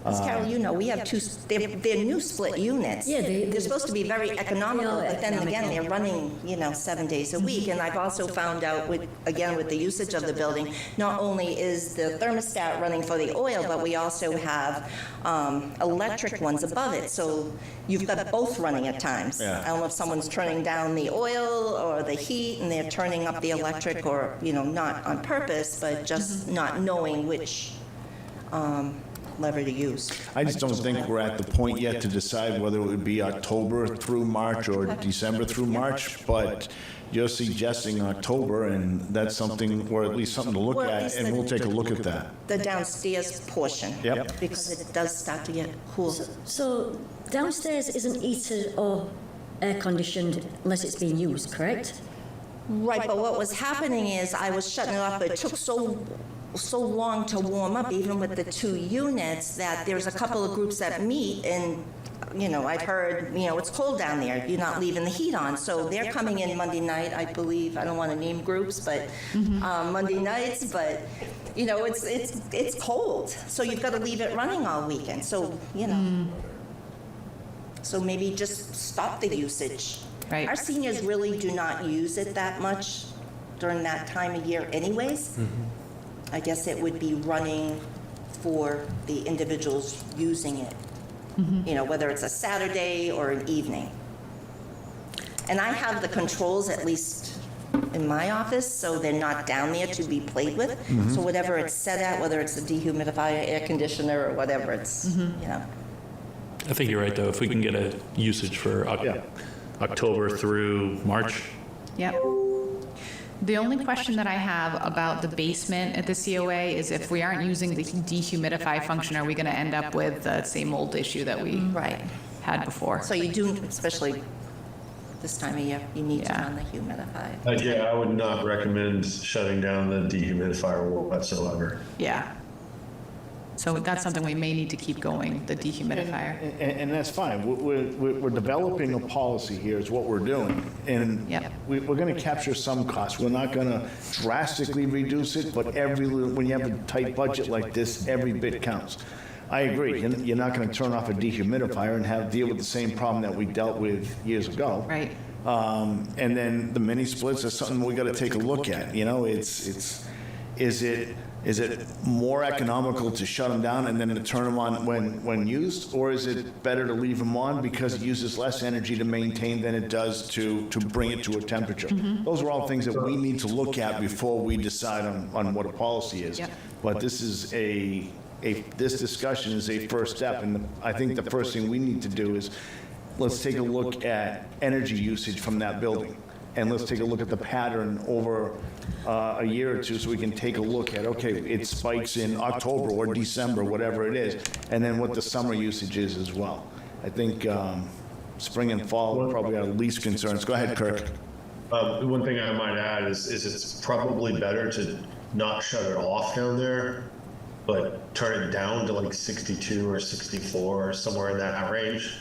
As Carol, we have they're new split units. Yeah, They're supposed to be very economical, Real but then again, economical. they're running, 7 days a week. And I've also found out with the usage of the building, not only is the thermostat running for the oil, but we also have electric ones above it. So you've got both running at times. Yeah. I don't know if someone's turning down the oil or the heat, and they're turning up the electric, or, not on purpose, but just not knowing which lever to use. I just don't think we're at the point yet to decide whether it would be October through March or December through March, but you're suggesting October, and that's something, or at least something to look Or at at, least and we'll take a look at that. The downstairs portion. Yep. Because it does start to get cool. So downstairs isn't heated or air conditioned unless it's being used, correct? Right, but what was happening is I was shutting it off, but it took so long to warm up, even with the 2 units, that there's a couple of groups that meet, and, I've heard, it's cold down there, you're not leaving the heat on. So they're coming in Monday night, I believe, I don't want to name groups, but Monday nights, but, it's cold. So you've got to leave it running all weekend. So, so maybe just stop the usage. Right. Our seniors really do not use it that much during that time of year anyways. I guess it would be running for the individuals using it, whether it's a Saturday or an evening. And I have the controls, at least in my office, so they're not down there to be played with. So whatever it's set at, whether it's a dehumidifier, air conditioner, or whatever, it's, I think you're right, though. If we can get a usage for October through March, Yep. The only question that I have about the basement at the COA is if we aren't using the dehumidify function, are we going to end up with the same old issue that we Right. had before? So you do, especially this time of year, you need to Yeah. run the humidifier. Yeah, I would not recommend shutting down the dehumidifier whatsoever. Yeah. So that's something we may need to keep going, the dehumidifier. And that's fine. We're developing a policy here is what we're doing. And Yep. we're going to capture some costs. We're not going to drastically reduce it, but when you have a tight budget like this, every bit counts. I agree. You're not going to turn off a dehumidifier and deal with the same problem that we dealt with years ago. Right. And then the mini splits are something we got to take a look at. You know, is it more economical to shut them down and then to turn them on when used? Or is it better to leave them on because it uses less energy to maintain than it does to bring it to a temperature? Those are all things that we need to look at before we decide on what a policy is. Yep. But this is this discussion is a first step. And I think the first thing we need to do is let's take a look at energy usage from that building. And let's take a look at the pattern over a year or two so we can take a look at, okay, it spikes in October or December, whatever it is, and then what the summer usage is as well. I think spring and fall are probably our least concerns. Go ahead, Kirk. One thing I might add is it's probably better to not shut it off down there, but turn it down to like 62 or 64 or somewhere in that range,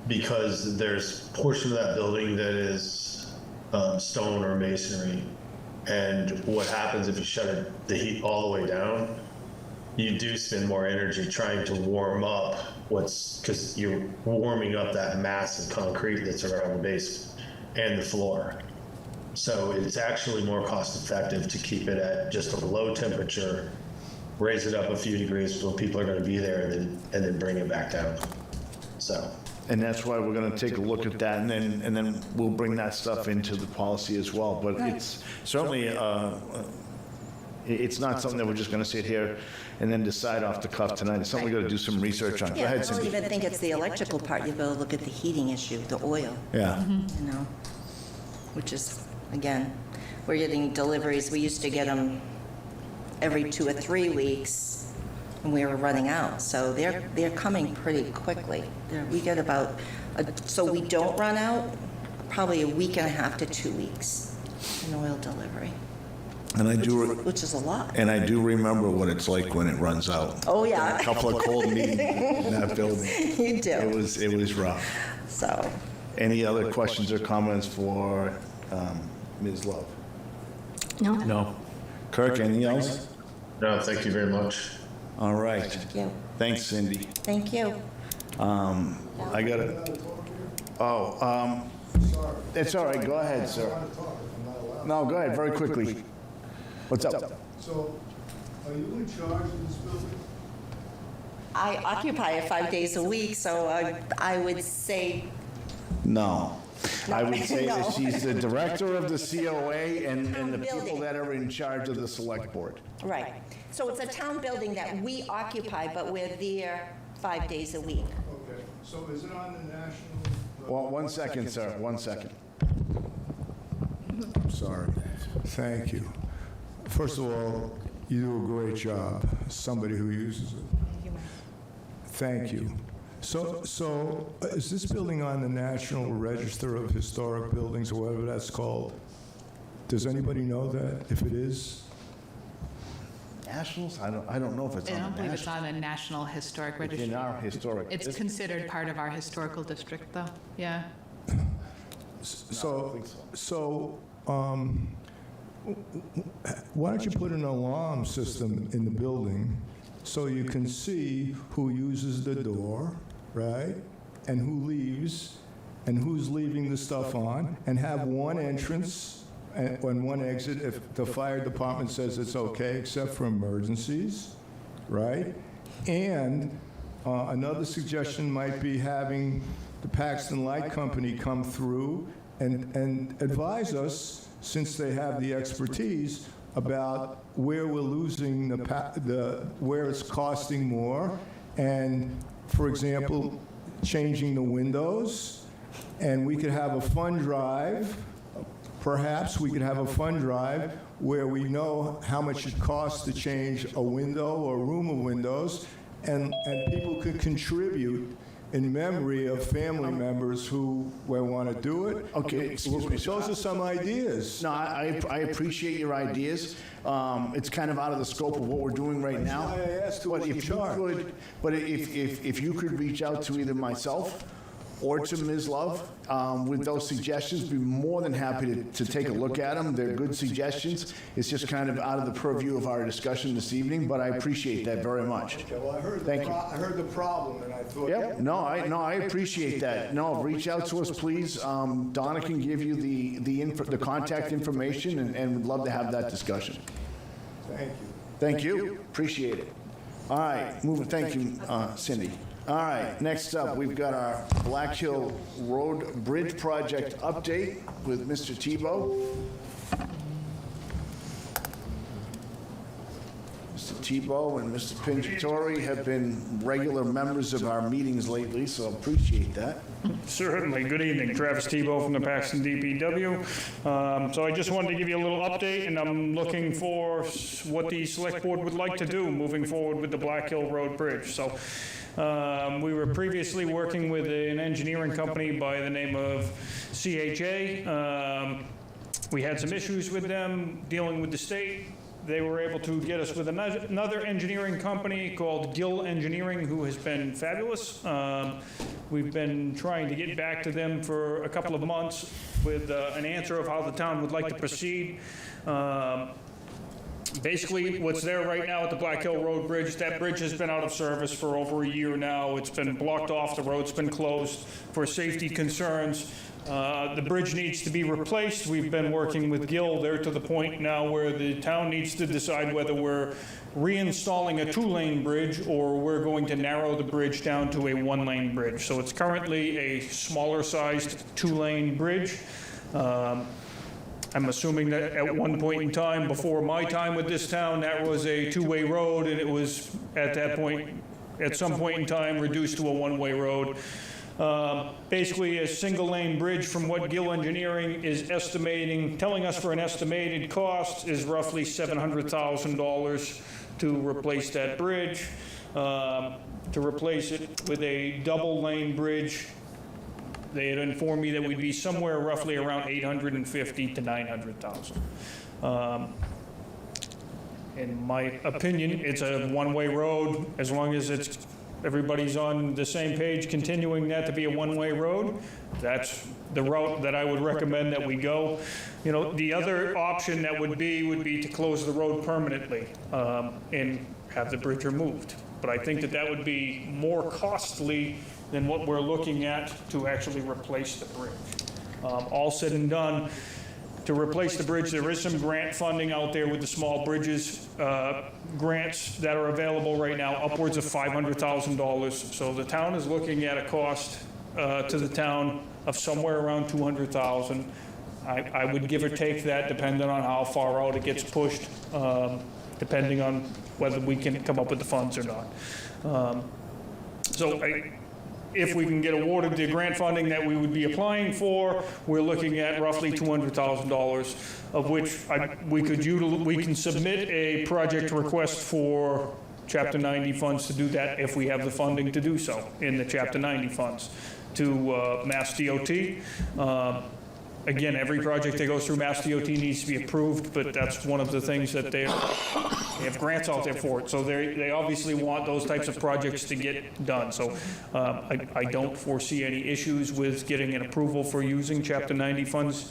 because there's a portion of that building that is stone or masonry, and what happens if you shut the heat all the way down, you do spend more energy trying to warm up because you're warming up that mass of concrete that's around the base and the floor. So it's actually more cost effective to keep it at just a low temperature, raise it up a few degrees when people are going to be there, and then bring it back down. So. And that's why we're going to take a look at that, and then we'll bring that stuff into the policy as well. But it's certainly, it's not something that we're just going to sit here and then decide off the cuff tonight. It's something we got to do some research on. Go Yeah, I ahead, don't Cindy. even think it's the electrical part. You've got to look at the heating issue, the oil, Yeah. you know, which is, again, we're getting deliveries. We used to get them every 2 or 3 weeks, and we were running out. So they're coming pretty quickly. We get about, so we don't run out, probably a week and a half to 2 weeks in oil delivery, And I do, which is a lot. and I do remember what it's like when it runs out. Oh, yeah. A couple of cold meetings in that building. You do. It was rough. So, Any other questions or comments for Ms. Love? No? No. Kirk, anything else? No, thank you very much. All right. thank you. Thanks, Cindy. Thank you. I got it. Oh, it's all right. Go ahead, sir. No, go ahead, very quickly. What's up? So, are you in charge of this building? I occupy it 5 days a week, so I would say, No. I would say No. that she's the director of the COA and the people Building. that are in charge of the select board. right. So it's a town building that we occupy, but we're there 5 days a week. Okay, so is it on the national? Well, 1 second, sir, 1 second. Sorry. Thank you. First of all, you do a great job, somebody who uses it. Thank you. So is this building on the National Register of Historic Buildings, or whatever that's called? Does anybody know that, if it is? Nationals? I don't know if it's I on don't the believe it's national. on a National Historic In Registry. our historic. It's considered part of our historical district, though, yeah. So, why don't you put an alarm system in the building so you can see who uses the door, right? And who leaves, and who's leaving the stuff on, and have one entrance and one exit if the fire department says it's okay, except for emergencies, right? And another suggestion might be having the Paxton Light Company come through and advise us, since they have the expertise, about where we're losing where it's costing more, and, for example, changing the windows. And we could have a fund drive. Perhaps we could have a fund drive where we know how much it costs to change a window or a room of windows, and people could contribute in memory of family members who want to do it. Okay, excuse me, sir. Those are some ideas. No, I appreciate your ideas. It's kind of out of the scope of what we're doing right now. That's why I asked who But was in if you charge. could, but if you could reach out to either myself or to Ms. Love with those suggestions, be more than happy to take a look at them. They're good suggestions. It's just kind of out of the purview of our discussion this evening, but I appreciate that very much. Okay, well, Thank you. I heard the problem, and I thought. Yep, no, I appreciate that. No, reach out to us, please. Donna can give you the contact information, and would love to have that discussion. Thank you. Thank you, appreciate it. All right, thank you, Cindy. All right, next up, we've got our Black Hill Road Bridge Project update with Mr. Tebow. Mr. Tebow and Mr. Pingatore have been regular members of our meetings lately, so appreciate that. Certainly. Good evening. Travis Tebow from the Paxton DPW. So I just wanted to give you a little update, and I'm looking for what the Select Board would like to do moving forward with the Black Hill Road Bridge. So we were previously working with an engineering company by the name of CHA. We had some issues with them dealing with the state. They were able to get us with another engineering company called Gill Engineering, who has been fabulous. We've been trying to get back to them for a couple of months with an answer of how the town would like to proceed. Basically, what's there right now at the Black Hill Road Bridge, that bridge has been out of service for over a year now. It's been blocked off, the road's been closed for safety concerns. The bridge needs to be replaced. We've been working with Gill. They're to the point now where the town needs to decide whether we're reinstalling a two-lane bridge or we're going to narrow the bridge down to a one-lane bridge. So it's currently a smaller-sized two-lane bridge. I'm assuming that at one point in time, before my time with this town, that was a two-way road, and it was, at that point, at some point in time, reduced to a one-way road. Basically, a single-lane bridge, from what Gill Engineering is estimating, telling us for an estimated cost, is roughly $700,000 to replace that bridge. To replace it with a double-lane bridge, they had informed me that we'd be somewhere roughly around $850,000 to $900,000. In my opinion, it's a one-way road. As long as everybody's on the same page, continuing that to be a one-way road, that's the route that I would recommend that we go. You know, the other option that would be to close the road permanently and have the bridge removed. But I think that would be more costly than what we're looking at to actually replace the bridge. All said and done, to replace the bridge, there is some grant funding out there with the small bridges, grants that are available right now, upwards of $500,000. So the town is looking at a cost to the town of somewhere around $200,000. I would give or take that, depending on how far out it gets pushed, depending on whether we can come up with the funds or not. If we can get awarded the grant funding that we would be applying for, we're looking at roughly $200,000, of which we can submit a project request for Chapter 90 funds to do that if we have the funding to do so in the Chapter 90 funds to Mass DOT. Again, every project that goes through Mass DOT needs to be approved, but that's one of the things that they have grants out there for it. So they obviously want those types of projects to get done. So I don't foresee any issues with getting an approval for using Chapter 90 funds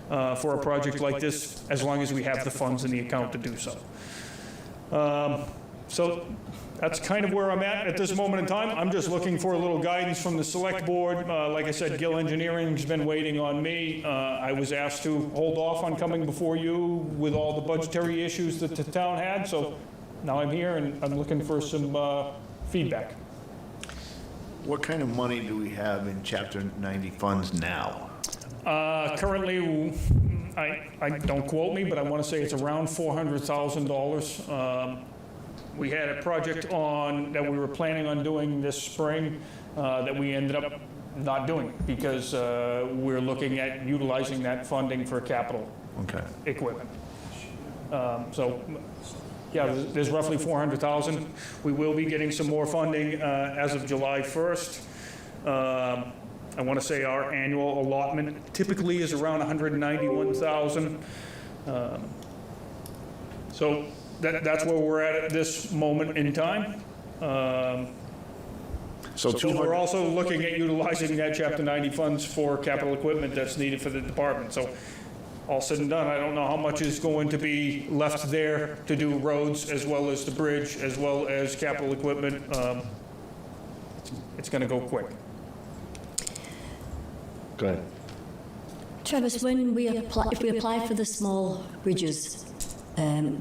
for a project like this, as long as we have the funds in the account to do so. So that's kind of where I'm at this moment in time. I'm just looking for a little guidance from the Select Board. Like I said, Gill Engineering's been waiting on me. I was asked to hold off on coming before you with all the budgetary issues that the town had, so now I'm here and I'm looking for some feedback. What kind of money do we have in Chapter 90 funds now? Currently, I don't quote me, but I want to say it's around $400,000. We had a project that we were planning on doing this spring that we ended up not doing because we're looking at utilizing that funding for capital equipment. So, yeah, there's roughly $400,000. We will be getting some more funding as of July 1st. I want to say our annual allotment typically is around 191,000. So that's where we're at this moment in time. So So 200 we're also looking at utilizing that Chapter 90 funds for capital equipment that's needed for the department. So all said and done, I don't know how much is going to be left there to do roads as well as the bridge, as well as capital equipment. It's going to go quick. Go ahead. Travis, when we apply, if we apply for the small bridges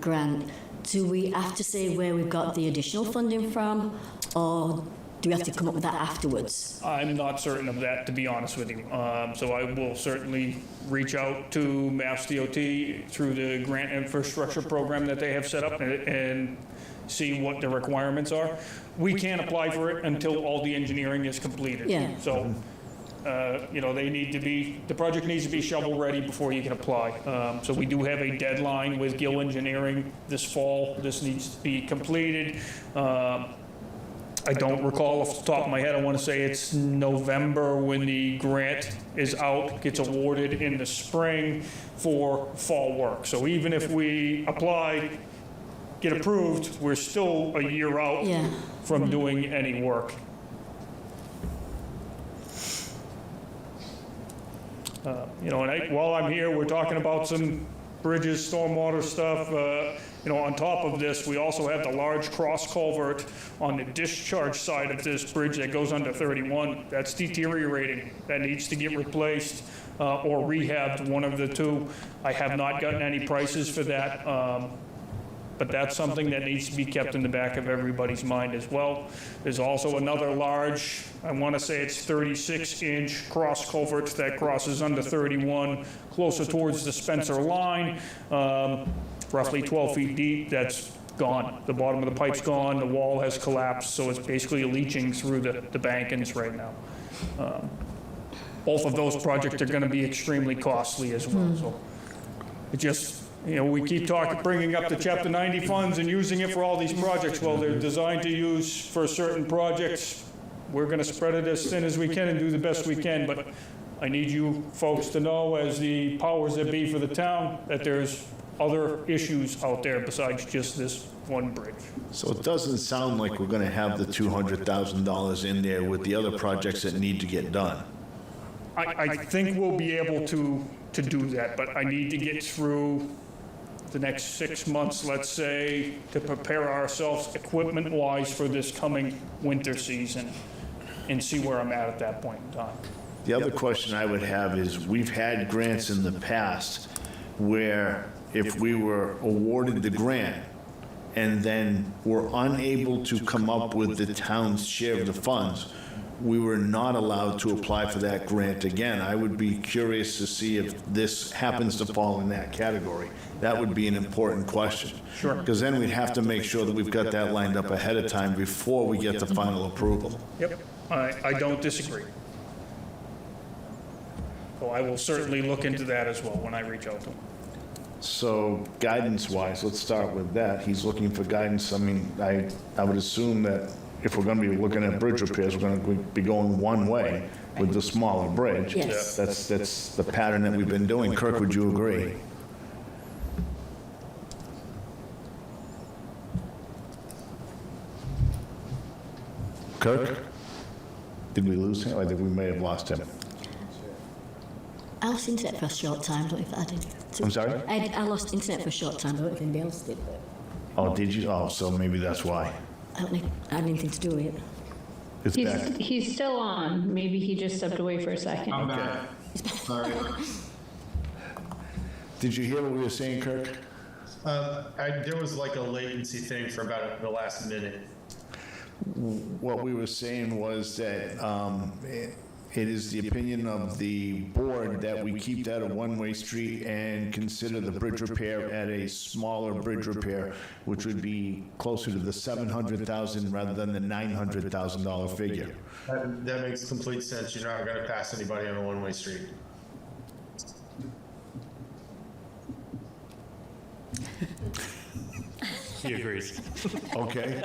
grant, do we have to say where we've got the additional funding from, or do we have to come up with that afterwards? I'm not certain of that, to be honest with you. So I will certainly reach out to Mass DOT through the grant infrastructure program that they have set up and see what the requirements are. We can't apply for it until all the engineering is completed. Yeah. So, you know, the project needs to be shovel ready before you can apply. So we do have a deadline with Gill Engineering this fall. This needs to be completed. I don't recall off the top of my head. I want to say it's November when the grant is out, gets awarded in the spring for fall work. So even if we apply, get approved, we're still a year out Yeah. from doing any work. You know, and while I'm here, we're talking about some bridges, stormwater stuff. You know, on top of this, we also have the large cross culvert on the discharge side of this bridge that goes under 31. That's deteriorating. That needs to get replaced or rehabbed, one of the two. I have not gotten any prices for that, but that's something that needs to be kept in the back of everybody's mind as well. There's also another large, I want to say it's 36-inch cross culvert that crosses under 31, closer towards the Spencer line. Roughly 12 feet deep, that's gone. The bottom of the pipe's gone, the wall has collapsed, so it's basically leaching through the bankings right now. Both of those projects are gonna be extremely costly as well, so it just, you know, we keep bringing up the Chapter 90 funds and using it for all these projects. Well, they're designed to use for certain projects. We're gonna spread it as thin as we can and do the best we can, but I need you folks to know, as the powers that be for the town, that there's other issues out there besides just this one bridge. So it doesn't sound like we're going to have the $200,000 in there with the other projects that need to get done. I think we'll be able to do that, but I need to get through the next 6 months, let's say, to prepare ourselves equipment-wise for this coming winter season and see where I'm at that point in time. The other question I would have is, we've had grants in the past where if we were awarded the grant and then were unable to come up with the town's share of the funds, we were not allowed to apply for that grant again. I would be curious to see if this happens to fall in that category. That would be an important question. Sure. Because then we'd have to make sure that we've got that lined up ahead of time before we get the final approval. Yep, I don't disagree. So I will certainly look into that as well when I reach out to him. So guidance-wise, let's start with that. He's looking for guidance. I mean, I would assume that if we're going to be looking at bridge repairs, we're going to be going one way with the smaller bridge. Yes. That's the pattern that we've been doing. Kirk, would you agree? Kirk? Did we lose him? I think we may have lost him. I lost internet for a short time, I don't know if I did. I'm sorry? I lost internet for a short time, I don't know if anybody else did. Oh, did you? Oh, so maybe that's why. I don't think I had anything to do with it. It's back. He's still on. Maybe he just stepped away for a second. I'm back. Sorry. Did you hear what we were saying, Kirk? There was like a latency thing for about the last minute. What we were saying was that it is the opinion of the board that we keep that a one-way street and consider the bridge repair at a smaller bridge repair, which would be closer to the $700,000 rather than the $900,000 figure. That makes complete sense. You're not going to pass anybody on a one-way street. He agrees. Okay.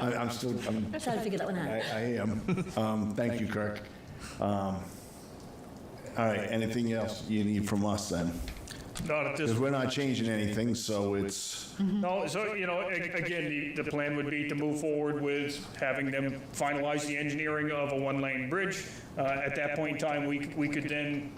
I'm still, Trying to figure that one out. I am. Thank you, Kirk. All right, anything else you need from us then? Not at this Because we're not changing anything, so it's, No, so, again, the plan would be to move forward with having them finalize the engineering of a one-lane bridge. At that point in time, we could then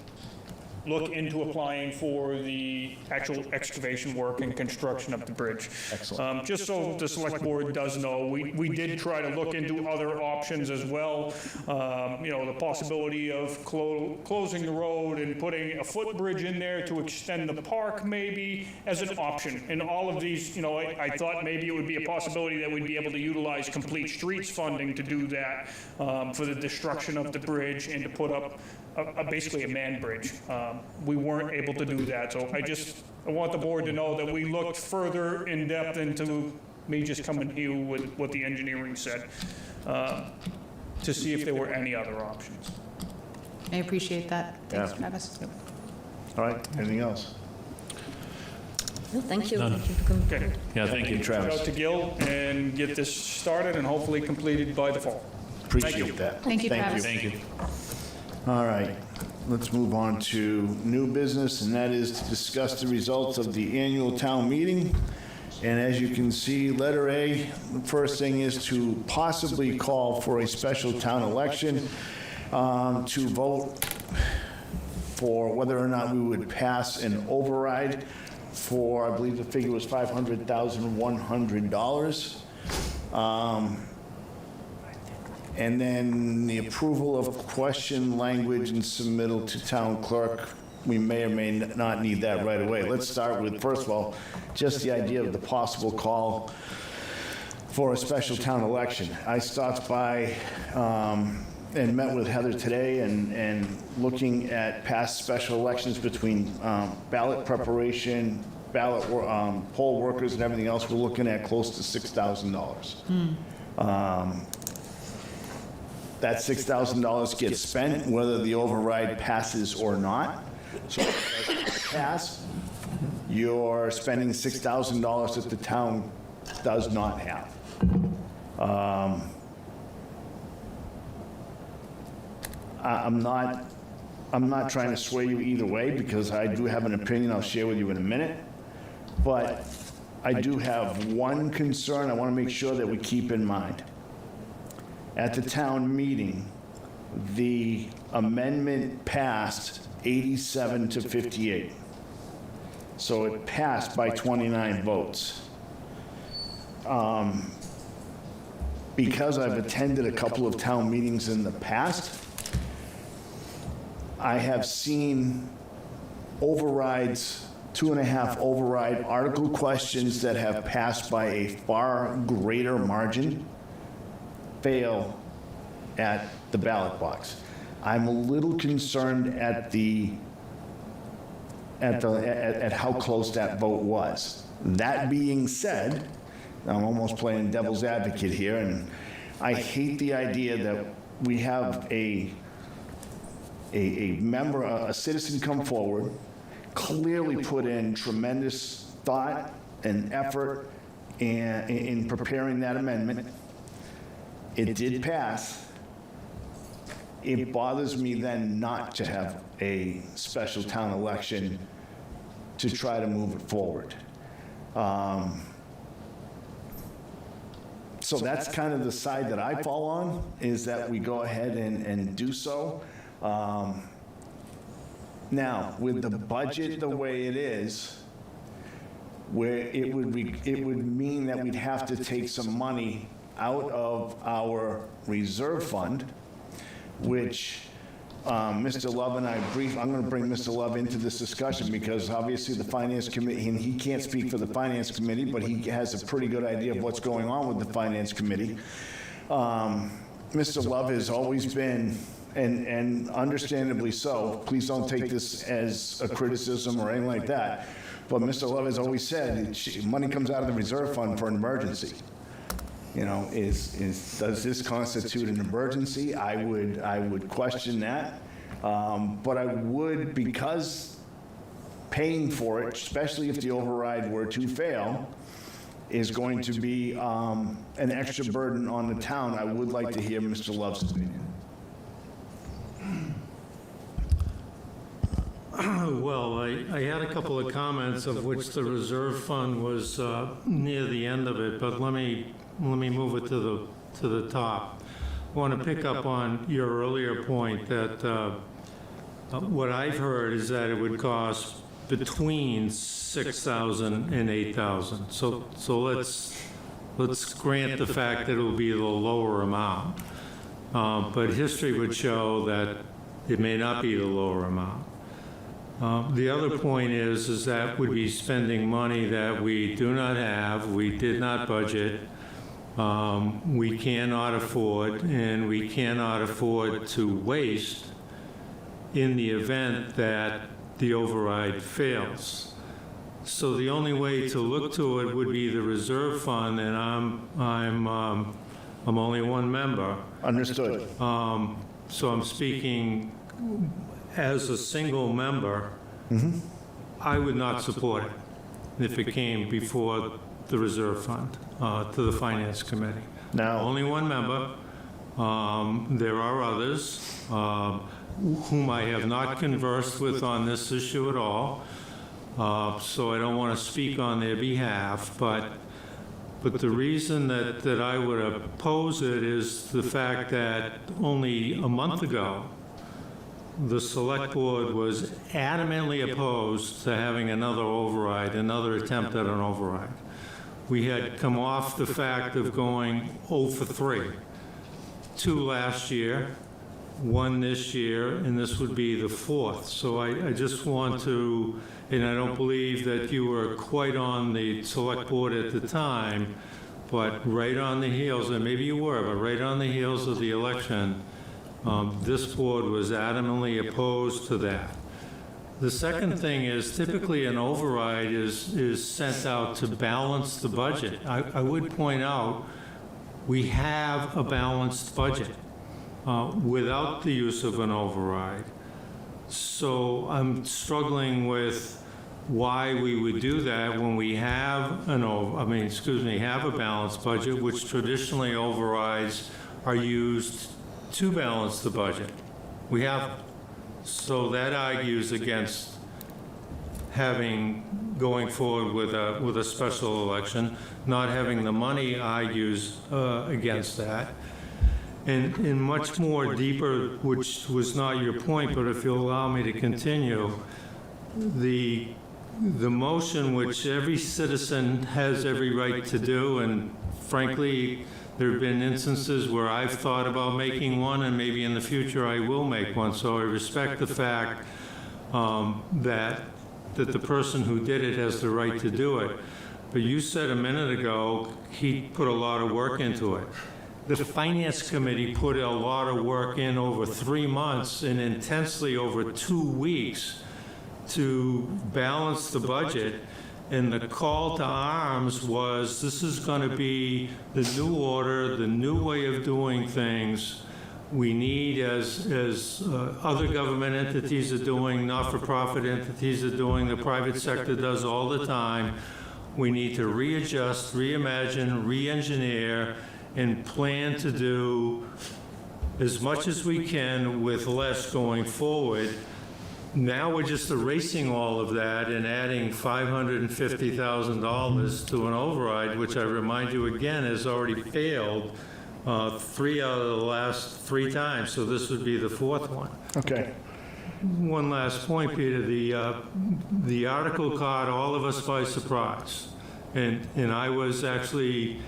look into applying for the actual excavation work and construction of the bridge. Excellent. Just so the select board does know, we did try to look into other options as well. The possibility of closing the road and putting a footbridge in there to extend the park maybe as an option. And all of these, I thought maybe it would be a possibility that we'd be able to utilize complete streets funding to do that for the destruction of the bridge and to put up basically a man bridge. We weren't able to do that, so I want the board to know that we looked further in depth into me just coming here with what the engineering said to see if there were any other options. I appreciate that. Thanks, Yeah. Travis. all right, anything else? No, thank you. None. Thank you for coming. Okay. Yeah, thank you. Shout out to Gil and get this started and hopefully completed by the fall. Appreciate that. Thank you, Travis. Thank you. All right, let's move on to new business, and that is to discuss the results of the annual town meeting. And as you can see, letter A, the first thing is to possibly call for a special town election to vote for whether or not we would pass an override for, I believe the figure was $500,100. And then the approval of question language and submittal to town clerk. We may or may not need that right away. Let's start with, first of all, just the idea of the possible call for a special town election. I stopped by and met with Heather today and looking at past special elections between ballot preparation, ballot poll workers and everything else, we're looking at close to $6,000. That $6,000 gets spent whether the override passes or not. So if it doesn't pass, you're spending $6,000 that the town does not have. I'm not trying to sway you either way because I do have an opinion I'll share with you in a minute. But I do have one concern I want to make sure that we keep in mind. At the town meeting, the amendment passed 87 to 58. So it passed by 29 votes. Because I've attended a couple of town meetings in the past, I have seen overrides, 2.5 override article questions that have passed by a far greater margin fail at the ballot box. I'm a little concerned at how close that vote was. That being said, I'm almost playing devil's advocate here, and I hate the idea that we have a member, a citizen come forward, clearly put in tremendous thought and effort in preparing that amendment. It did pass. It bothers me then not to have a special town election to try to move it forward. So that's kind of the side that I fall on, is that we go ahead and do so. Now, with the budget the way it is, where it would mean that we'd have to take some money out of our reserve fund, which Mr. Love and I I'm going to bring Mr. Love into this discussion because obviously the Finance Committee, and he can't speak for the Finance Committee, but he has a pretty good idea of what's going on with the Finance Committee. Mr. Love has always been, and understandably so, please don't take this as a criticism or anything like that, but Mr. Love has always said money comes out of the reserve fund for an emergency. You know, does this constitute an emergency? I would question that. But I would, because paying for it, especially if the override were to fail, is going to be an extra burden on the town, I would like to hear Mr. Love's opinion. Well, I had a couple of comments of which the reserve fund was near the end of it, but let me move it to the top. I want to pick up on your earlier point that what I've heard is that it would cost between $6,000 and $8,000. So let's grant the fact that it will be the lower amount, but history would show that it may not be the lower amount. The other point is that would be spending money that we do not have, we did not budget, we cannot afford, and we cannot afford to waste in the event that the override fails. So the only way to look to it would be the reserve fund, and I'm only one member. Understood. So I'm speaking as a single member. I would not support it if it came before the reserve fund to the finance committee. Now, only one member. There are others whom I have not conversed with on this issue at all, so I don't want to speak on their behalf, but the reason that I would oppose it is the fact that only a month ago, the Select Board was adamantly opposed to having another override, another attempt at an override. We had come off the fact of going 0 for 3, 2 last year, 1 this year, and this would be the 4th. So I just want to, and I don't believe that you were quite on the Select Board at the time, but right on the heels, and maybe you were, but right on the heels of the election, this board was adamantly opposed to that. The second thing is typically an override is sent out to balance the budget. I would point out we have a balanced budget without the use of an override. So I'm struggling with why we would do that when we have have a balanced budget, which traditionally overrides are used to balance the budget. We have, so that argues against going forward with a special election. Not having the money argues against that. And much more deeper, which was not your point, but if you'll allow me to continue, the motion which every citizen has every right to do, and frankly, there have been instances where I've thought about making one, and maybe in the future I will make one. So I respect the fact that the person who did it has the right to do it. But you said a minute ago he put a lot of work into it. The Finance Committee put a lot of work in over 3 months and intensely over 2 weeks to balance the budget. And the call to arms was, this is going to be the new order, the new way of doing things. We need, as other government entities are doing, not-for-profit entities are doing, the private sector does all the time, we need to readjust, reimagine, re-engineer, and plan to do as much as we can with less going forward. Now we're just erasing all of that and adding $550,000 to an override, which I remind you again has already failed 3 out of the last 3 times, so this would be the 4th one. Okay. One last point, Peter. The article caught all of us by surprise, and I was actually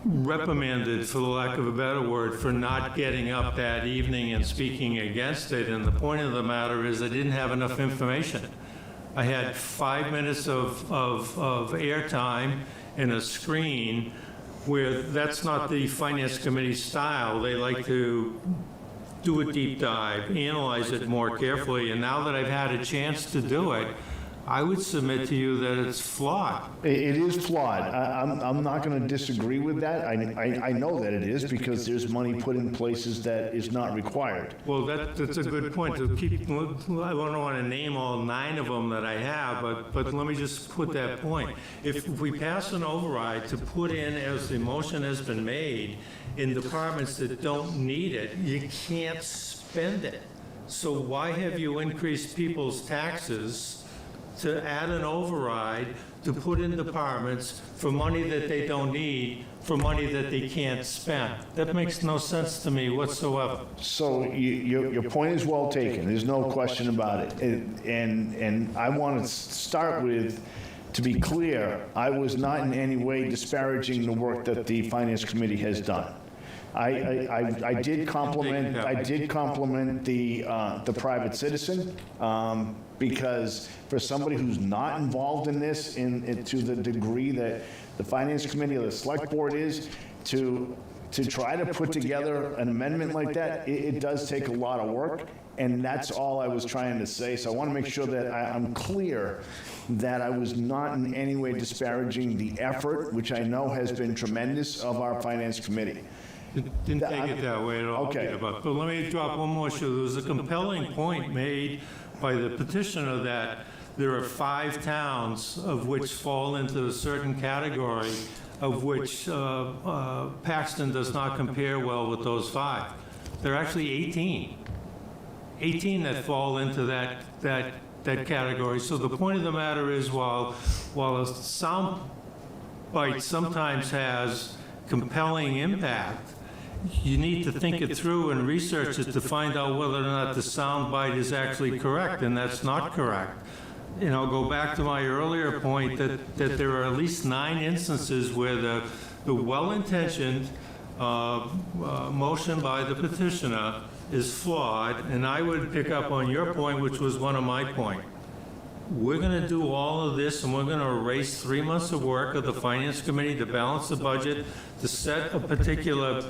reprimanded, for the lack of a better word, for not getting up that evening and speaking against it. And the point of the matter is I didn't have enough information. I had 5 minutes of airtime and a screen where that's not the Finance Committee style. They like to do a deep dive, analyze it more carefully. And now that I've had a chance to do it, I would submit to you that it's flawed. It is flawed. I'm not going to disagree with that. I know that it is because there's money put in places that is not required. Well, that's a good point. To keep, I don't want to name all 9 of them that I have, but let me just put that point. If we pass an override to put in, as the motion has been made, in departments that don't need it, you can't spend it. So why have you increased people's taxes to add an override to put in departments for money that they don't need, for money that they can't spend? That makes no sense to me whatsoever. So your point is well taken. There's no question about it. And I want to start with, to be clear, I was not in any way disparaging the work that the Finance Committee has done. I did compliment the private citizen, because for somebody who's not involved in this to the degree that the Finance Committee or the Select Board is, to try to put together an amendment like that, it does take a lot of work, and that's all I was trying to say. So I want to make sure that I'm clear that I was not in any way disparaging the effort, which I know has been tremendous, of our Finance Committee. Didn't take it that way at all, Okay. Peter, but let me drop one more issue. There was a compelling point made by the petitioner that there are 5 towns of which fall into a certain category, of which Paxton does not compare well with those 5. There are actually 18 that fall into that category. So the point of the matter is, while a sound bite sometimes has compelling impact, you need to think it through and research it to find out whether or not the sound bite is actually correct, and that's not correct. You know, go back to my earlier point that there are at least 9 instances where the well-intentioned motion by the petitioner is flawed, and I would pick up on your point, which was one of my points. We're going to do all of this, and we're going to erase 3 months of work of the Finance Committee to balance the budget, to set a particular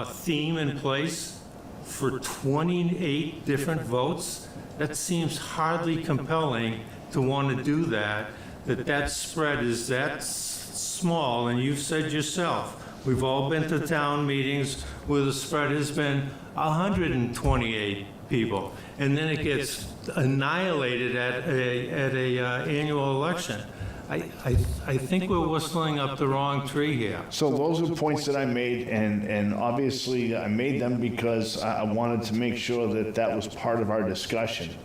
theme in place for 28 different votes. That seems hardly compelling to want to do that, that spread is that small, and you've said yourself, we've all been to town meetings where the spread has been 128 people, and then it gets annihilated at a annual election. I think we're whistling up the wrong tree here. So those are points that I made, and obviously I made them because I wanted to make sure that that was part of our discussion.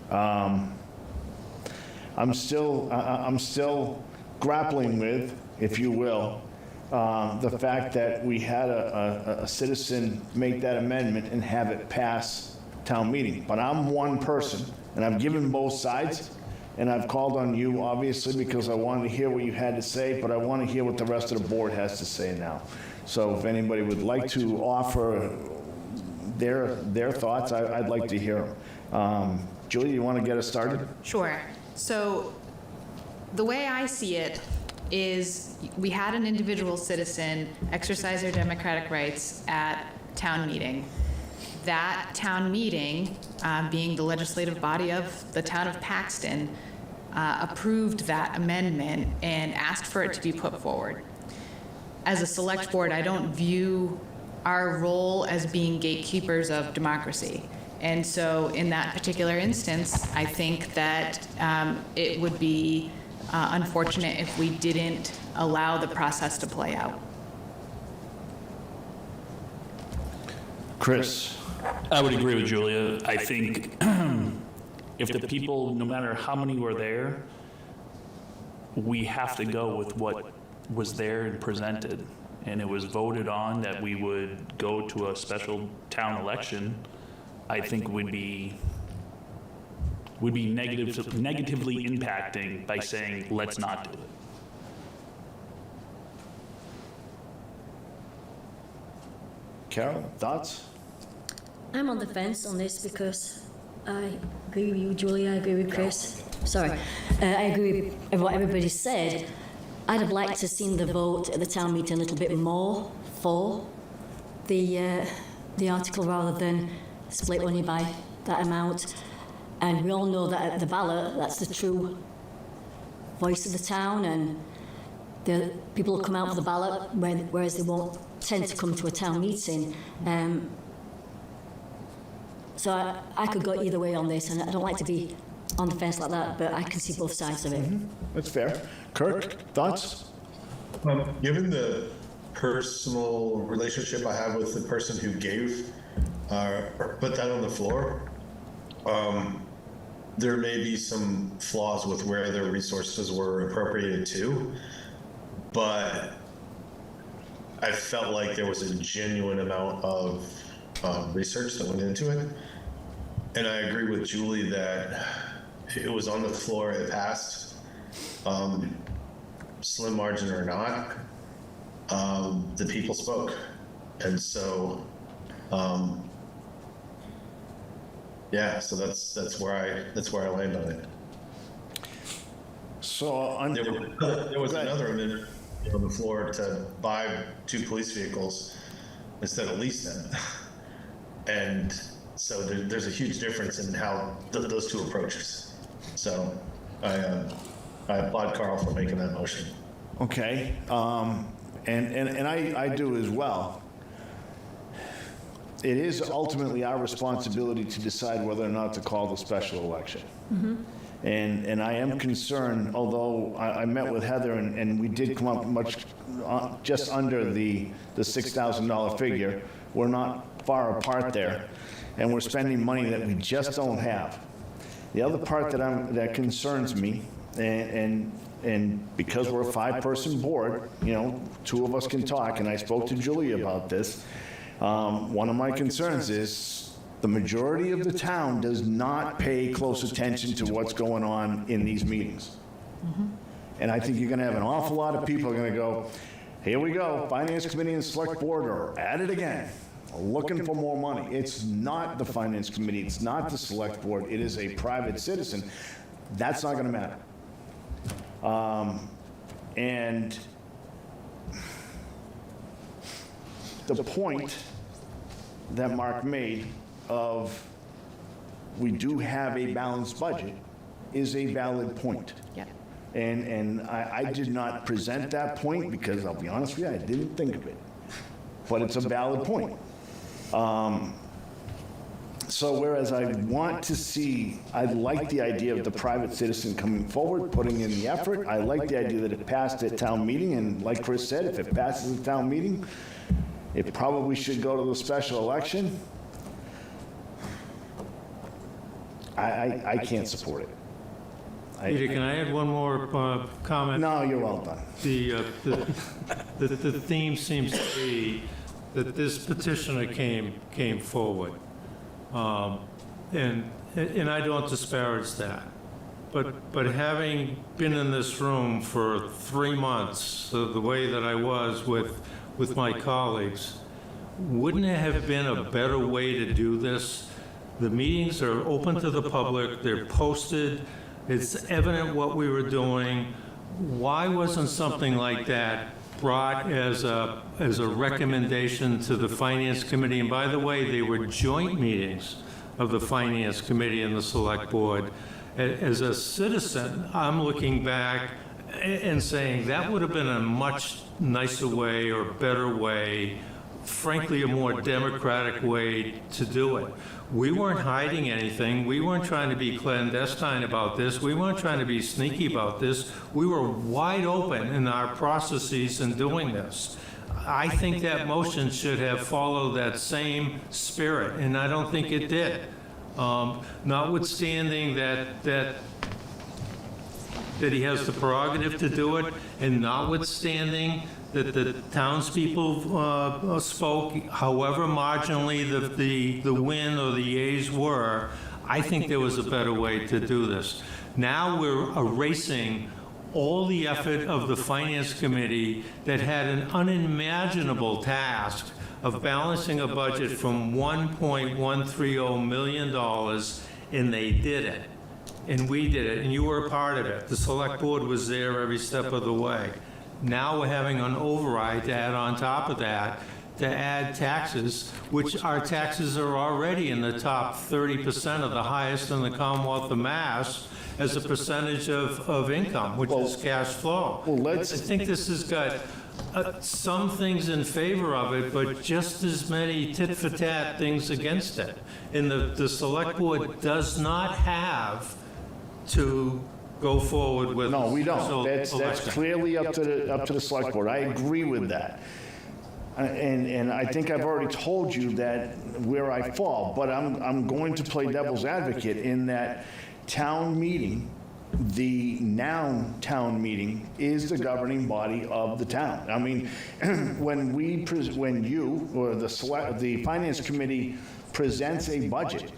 I'm still grappling with, if you will, the fact that we had a citizen make that amendment and have it pass town meeting. But I'm one person, and I've given both sides, and I've called on you, obviously, because I wanted to hear what you had to say, but I want to hear what the rest of the board has to say now. So if anybody would like to offer their thoughts, I'd like to hear them. Julie, you want to get us started? Sure. So the way I see it is we had an individual citizen exercise their democratic rights at town meeting. That town meeting, being the legislative body of the town of Paxton, approved that amendment and asked for it to be put forward. As a select board, I don't view our role as being gatekeepers of democracy. And so in that particular instance, I think that it would be unfortunate if we didn't allow the process to play out. Chris? I would agree with Julia. I think if the people, no matter how many were there, we have to go with what was there and presented. And it was voted on that we would go to a special town election. I think would be negatively impacting by saying, let's not do it. Carol, thoughts? I'm on the fence on this because I agree with you, Julia, I agree with Chris. Sorry. I agree with what everybody said. I'd have liked to have seen the vote at the town meeting a little bit more for the article rather than split only by that amount. And we all know that at the ballot, that's the true voice of the town, and the people will come out for the ballot, whereas they won't tend to come to a town meeting. So I could go either way on this, and I don't like to be on the fence like that, but I can see both sides of it. That's fair. Kirk, thoughts? Given the personal relationship I have with the person who gave or put that on the floor, there may be some flaws with where their resources were appropriated to, but I felt like there was a genuine amount of research that went into it. And I agree with Julie that it was on the floor, it passed, slim margin or not. The people spoke. And so, yeah, so that's where I land on it. So there was another amendment on the floor to buy 2 police vehicles instead of lease them. And so there's a huge difference in how those 2 approaches. So I applaud Carl for making that motion. Okay, and I do as well. It is ultimately our responsibility to decide whether or not to call the special election. And I am concerned, although I met with Heather and we did come up much, just under the $6,000 figure. We're not far apart there, and we're spending money that we just don't have. The other part that concerns me, and because we're a 5-person board, 2 of us can talk, and I spoke to Julia about this. One of my concerns is the majority of the town does not pay close attention to what's going on in these meetings. And I think you're going to have an awful lot of people are going to go, here we go, Finance Committee and Select Board are at it again, looking for more money. It's not the Finance Committee, it's not the Select Board, it is a private citizen. That's not going to matter. And the point that Mark made of we do have a balanced budget is a valid point. Yep. And I did not present that point because, I'll be honest with you, I didn't think of it. But it's a valid point. So whereas I want to see, I like the idea of the private citizen coming forward, putting in the effort. I like the idea that it passed at town meeting, and like Chris said, if it passes at town meeting, it probably should go to the special election. I can't support it. Peter, can I add one more comment? No, you're well done. The theme seems to be that this petitioner came forward. And I don't disparage that. But having been in this room for 3 months, the way that I was with my colleagues, wouldn't it have been a better way to do this? The meetings are open to the public, they're posted, it's evident what we were doing. Why wasn't something like that brought as a recommendation to the Finance Committee? And by the way, they were joint meetings of the Finance Committee and the Select Board. As a citizen, I'm looking back and saying that would have been a much nicer way or better way, frankly, a more democratic way to do it. We weren't hiding anything. We weren't trying to be clandestine about this. We weren't trying to be sneaky about this. We were wide open in our processes in doing this. I think that motion should have followed that same spirit, and I don't think it did. Notwithstanding that he has the prerogative to do it, and notwithstanding that the townspeople spoke, however marginally the win or the yeas were, I think there was a better way to do this. Now we're erasing all the effort of the Finance Committee that had an unimaginable task of balancing a budget from $1.130 million, and they did it. And we did it, and you were a part of it. The Select Board was there every step of the way. Now we're having an override to add on top of that, to add taxes, which our taxes are already in the top 30% of the highest in the Commonwealth of Mass. as a percentage of income, which is cash flow. I think this has got some things in favor of it, but just as many tit-for-tat things against it. And the select board does not have to go forward with. No, we don't. special That's election. clearly up to the select board. I agree with that. And I think I've already told you that where I fall, but I'm going to play devil's advocate in that town meeting, the noun town meeting, is the governing body of the town. I mean, when you or the finance committee presents a budget,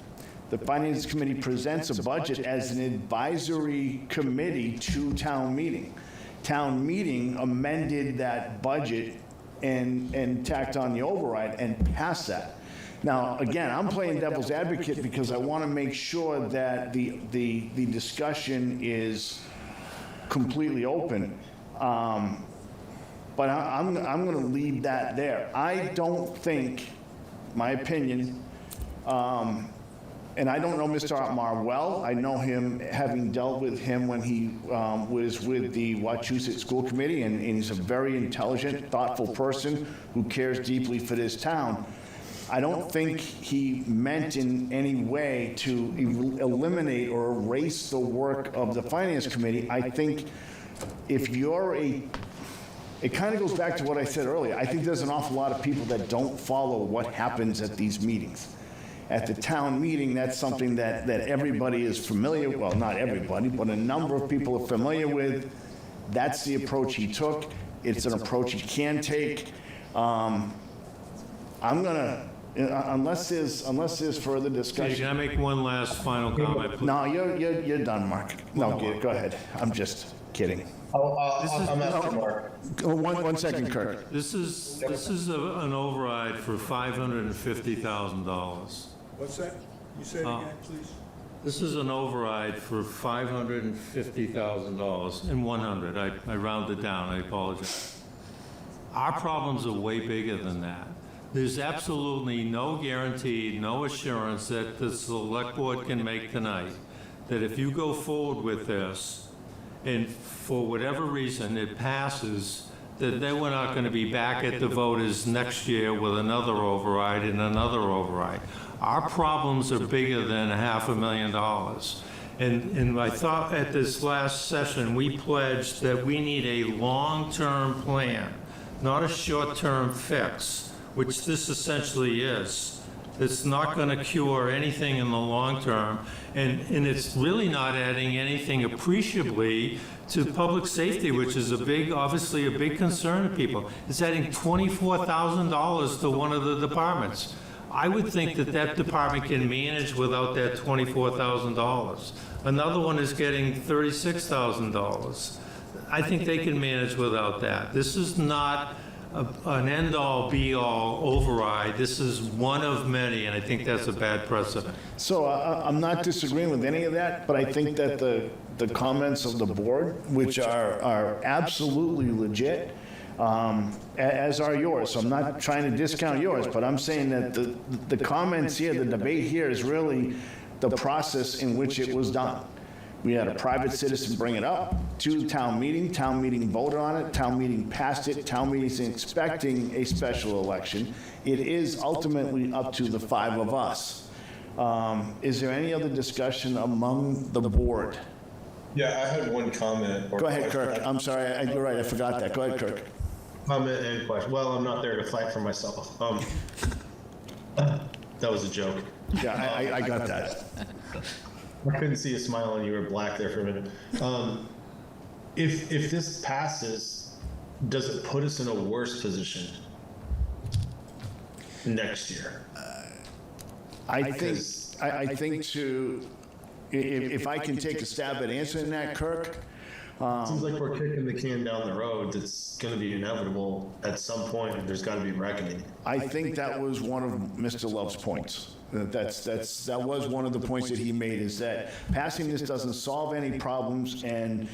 the finance committee presents a budget as an advisory committee to town meeting. Town meeting amended that budget and tacked on the override and passed that. Now, again, I'm playing devil's advocate because I want to make sure that the discussion is completely open. But I'm going to leave that there. I don't think, my opinion, and I don't know Mr. Otmar well. I know him, having dealt with him when he was with the Wachusett School Committee, and he's a very intelligent, thoughtful person who cares deeply for this town. I don't think he meant in any way to eliminate or erase the work of the Finance Committee. I think if you're it kind of goes back to what I said earlier. I think there's an awful lot of people that don't follow what happens at these meetings. At the town meeting, that's something that everybody is familiar, well, not everybody, but a number of people are familiar with. That's the approach he took. It's an approach he can take. I'm gonna, unless there's further discussion. Can I make one last final comment, please? No, you're done, Mark. No, go ahead. I'm just kidding. I'm after Mark. One second, Kirk. This is an override for $550,000. What's that? You say it again, please? This is an override for $550,000 and 100. I rounded down, I apologize. Our problems are way bigger than that. There's absolutely no guarantee, no assurance that the select board can make tonight that if you go forward with this and for whatever reason it passes, that then we're not going to be back at the voters next year with another override and another override. Our problems are bigger than $500,000. And I thought at this last session, we pledged that we need a long-term plan, not a short-term fix, which this essentially is. It's not going to cure anything in the long term, and it's really not adding anything appreciably to public safety, which is obviously a big concern to people. It's adding $24,000 to one of the departments. I would think that department can manage without that $24,000. Another one is getting $36,000. I think they can manage without that. This is not an end-all, be-all override. This is one of many, and I think that's a bad precedent. So I'm not disagreeing with any of that, but I think that the comments of the board, which are absolutely legit, as are yours. So I'm not trying to discount yours, but I'm saying that the comments here, the debate here is really the process in which it was done. We had a private citizen bring it up to town meeting voted on it, town meeting passed it, town meeting's expecting a special election. It is ultimately up to the five of us. Is there any other discussion among the board? Yeah, I had one comment. Go ahead, Kirk. I'm sorry, you're right, I forgot that. Go ahead, Kirk. Comment and question. Well, I'm not there to fight for myself. That was a joke. Yeah, I got that. I couldn't see a smile on you. You were black there for a minute. If this passes, does it put us in a worse position next year? I think if I can take a stab at answering that, Kirk. Seems like we're kicking the can down the road. That's going to be inevitable at some point. There's got to be reckoning. I think that was one of Mr. Love's points. That was one of the points that he made, is that passing this doesn't solve any problems, and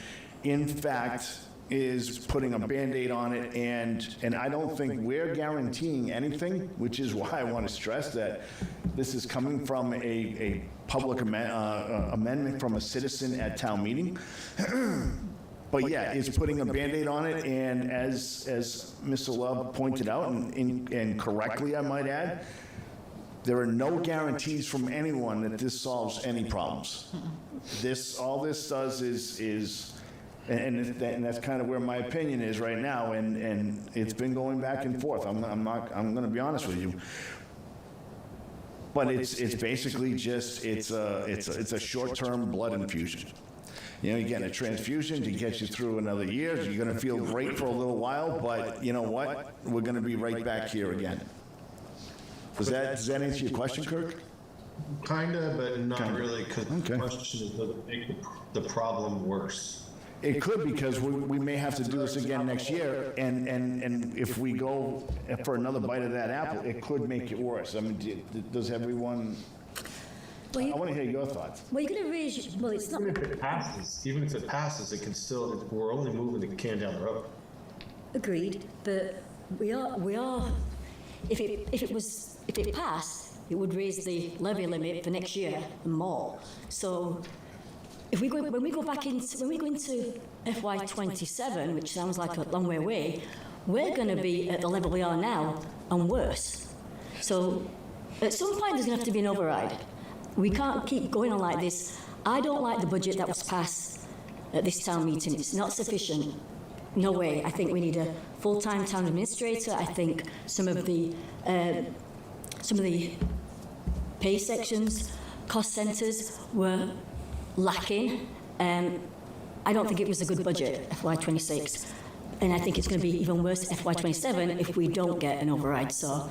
in fact, is putting a Band-Aid on it, and I don't think we're guaranteeing anything, which is why I want to stress that this is coming from a public amendment from a citizen at town meeting. But yeah, it's putting a Band-Aid on it, and as Mr. Love pointed out, and correctly I might add, there are no guarantees from anyone that this solves any problems. All this does is and that's kind of where my opinion is right now, and it's been going back and forth. I'm going to be honest with you. But it's basically just it's a short-term blood infusion. You know, you're getting a transfusion to get you through another year. You're going to feel great for a little while, but you know what? We're going to be right back here again. Does that answer your question, Kirk? Kinda, but not really, because the question is, does it make the problem worse? It could, because we may have to do this again next year, and if we go for another bite of that apple, it could make it worse. I mean, does everyone... Well, I want to hear your thoughts. Well, you're going to raise... Well, it's not... Even if it passes, it can still, we're only moving the can down the road. Agreed, but we are... If it passed, it would raise the levy limit for next year and more. So... when we go into FY27, which sounds like a long way away, we're going to be at the level we are now and worse. So at some point there's going to have to be an override. We can't keep going on like this. I don't like the budget that was passed at this town meeting. It's not sufficient. No way. I think we need a full-time town administrator. I think some of the pay sections, cost centres were lacking. I don't think it was a good budget, FY26. And I think it's going to be even worse FY27 if we don't get an override. So,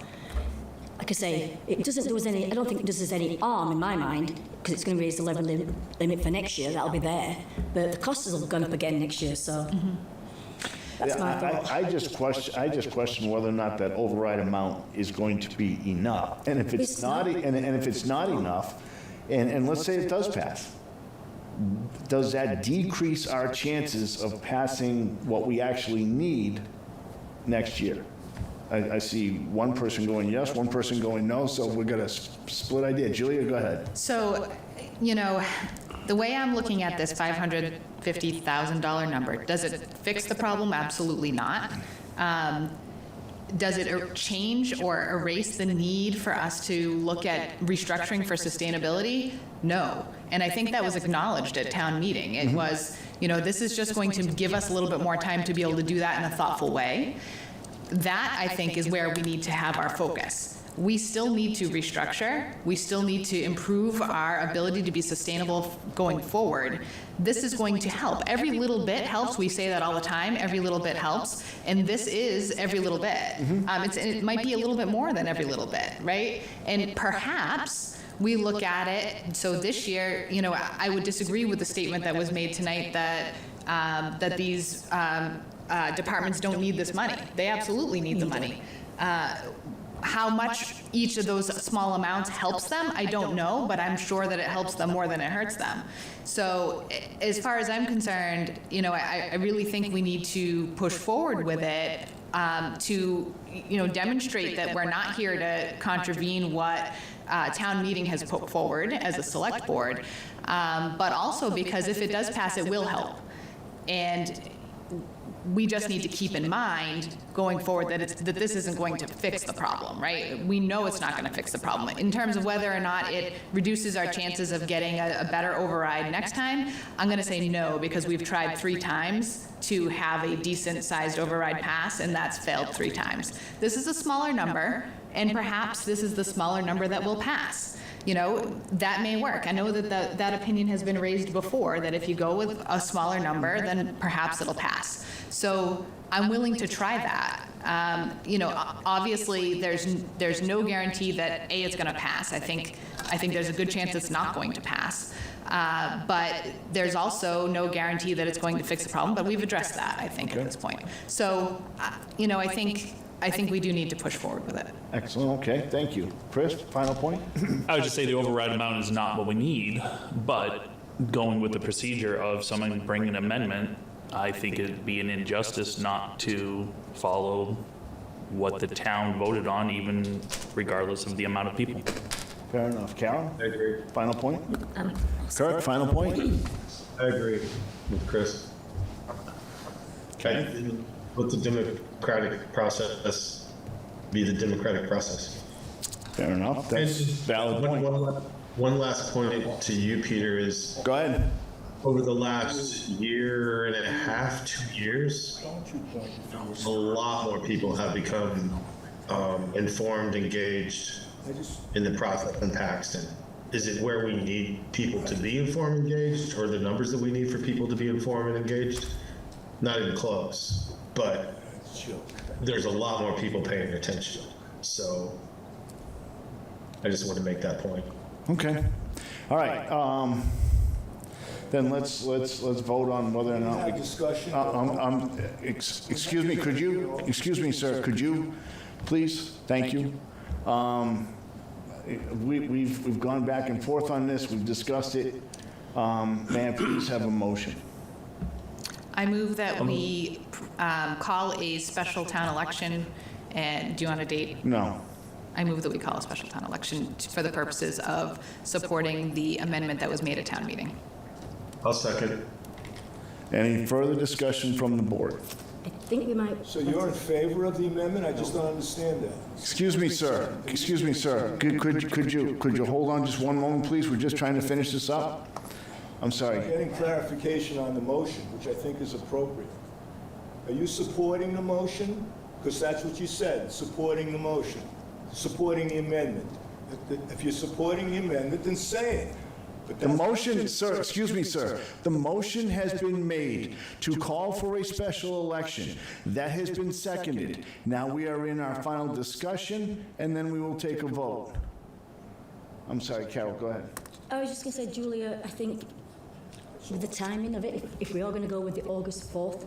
like I say, it doesn't do us any, I don't think it does us any harm in my mind, because it's going to raise the levy limit for next year. That'll be there. But the costs will go up again next year, so... That's my thought. I just question whether or not that override amount is going to be enough. And if it's not, and if it's not enough, and let's say it does pass, does that decrease our chances of passing what we actually need next year? I see one person going yes, one person going no, so we've got a split idea. Julia, go ahead. So, you know, the way I'm looking at this $550,000 number, does it fix the problem? Absolutely not. Does it change or erase the need for us to look at restructuring for sustainability? No. And I think that was acknowledged at town meeting. It was, you know, this is just going to give us a little bit more time to be able to do that in a thoughtful way. That, I think, is where we need to have our focus. We still need to restructure. We still need to improve our ability to be sustainable going forward. This is going to help. Every little bit helps. We say that all the time. Every little bit helps. And this is every little bit. It might be a little bit more than every little bit, right? And perhaps we look at it. So this year, you know, I would disagree with the statement that was made tonight that that these departments don't need this money. They absolutely need the money. How much each of those small amounts helps them, I don't know, but I'm sure that it helps them more than it hurts them. So as far as I'm concerned, you know, I really think we need to push forward with it to, you know, demonstrate that we're not here to contravene what town meeting has put forward as a select board, but also because if it does pass, it will help. And we just need to keep in mind going forward that this isn't going to fix the problem, right? We know it's not going to fix the problem. In terms of whether or not it reduces our chances of getting a better override next time, I'm going to say no, because we've tried 3 times to have a decent sized override pass, and that's failed 3 times. This is a smaller number, and perhaps this is the smaller number that will pass. You know, that may work. I know that that opinion has been raised before, that if you go with a smaller number, then perhaps it'll pass. So I'm willing to try that. You know, obviously there's no guarantee that A, it's going to pass. I think there's a good chance it's not going to pass. But there's also no guarantee that it's going to fix the problem. But we've addressed that, I think, at this point. So, you know, I think we do need to push forward with it. Excellent. Okay. Thank you. Chris, final point? I would just say the override amount is not what we need, but going with the procedure of someone bringing an amendment I think it'd be an injustice not to follow what the town voted on, even regardless of the amount of people. Fair enough. Carol? I agree. Final point? Kirk, final point? I agree with Chris. Okay. Let the democratic process be the democratic process. Fair enough. That's a valid point. One last point to you, Peter, is Go ahead. over the last year and a half, 2 years, a lot more people have become informed, engaged in the process in Paxton. Is it where we need people to be informed, engaged, or the numbers that we need for people to be informed and engaged? Not even close, but there's a lot more people paying attention. So I just want to make that point. Okay. All right. Then let's vote on whether or not we. Discussion. Excuse me. Excuse me, sir. Could you, please? Thank you. We've gone back and forth on this. We've discussed it. May I please have a motion? I move that we call a special town election, and do you want a date? No. I move that we call a special town election for the purposes of supporting the amendment that was made at town meeting. I'll second. Any further discussion from the board? I think we might. So you're in favor of the amendment? I just don't understand that. Excuse me, sir. Excuse me, sir. Could you hold on just one moment, please? We're just trying to finish this up. I'm sorry. Getting clarification on the motion, which I think is appropriate. Are you supporting the motion? Because that's what you said, supporting the motion, supporting the amendment. If you're supporting the amendment, then say it. But The motion, sir, excuse me, sir. The motion has been made to call for a special election. That has been seconded. Now we are in our final discussion, and then we will take a vote. I'm sorry, Carol, go ahead. I was just going to say, Julia, I think with the timing of it, if we are going to go with the August 4th,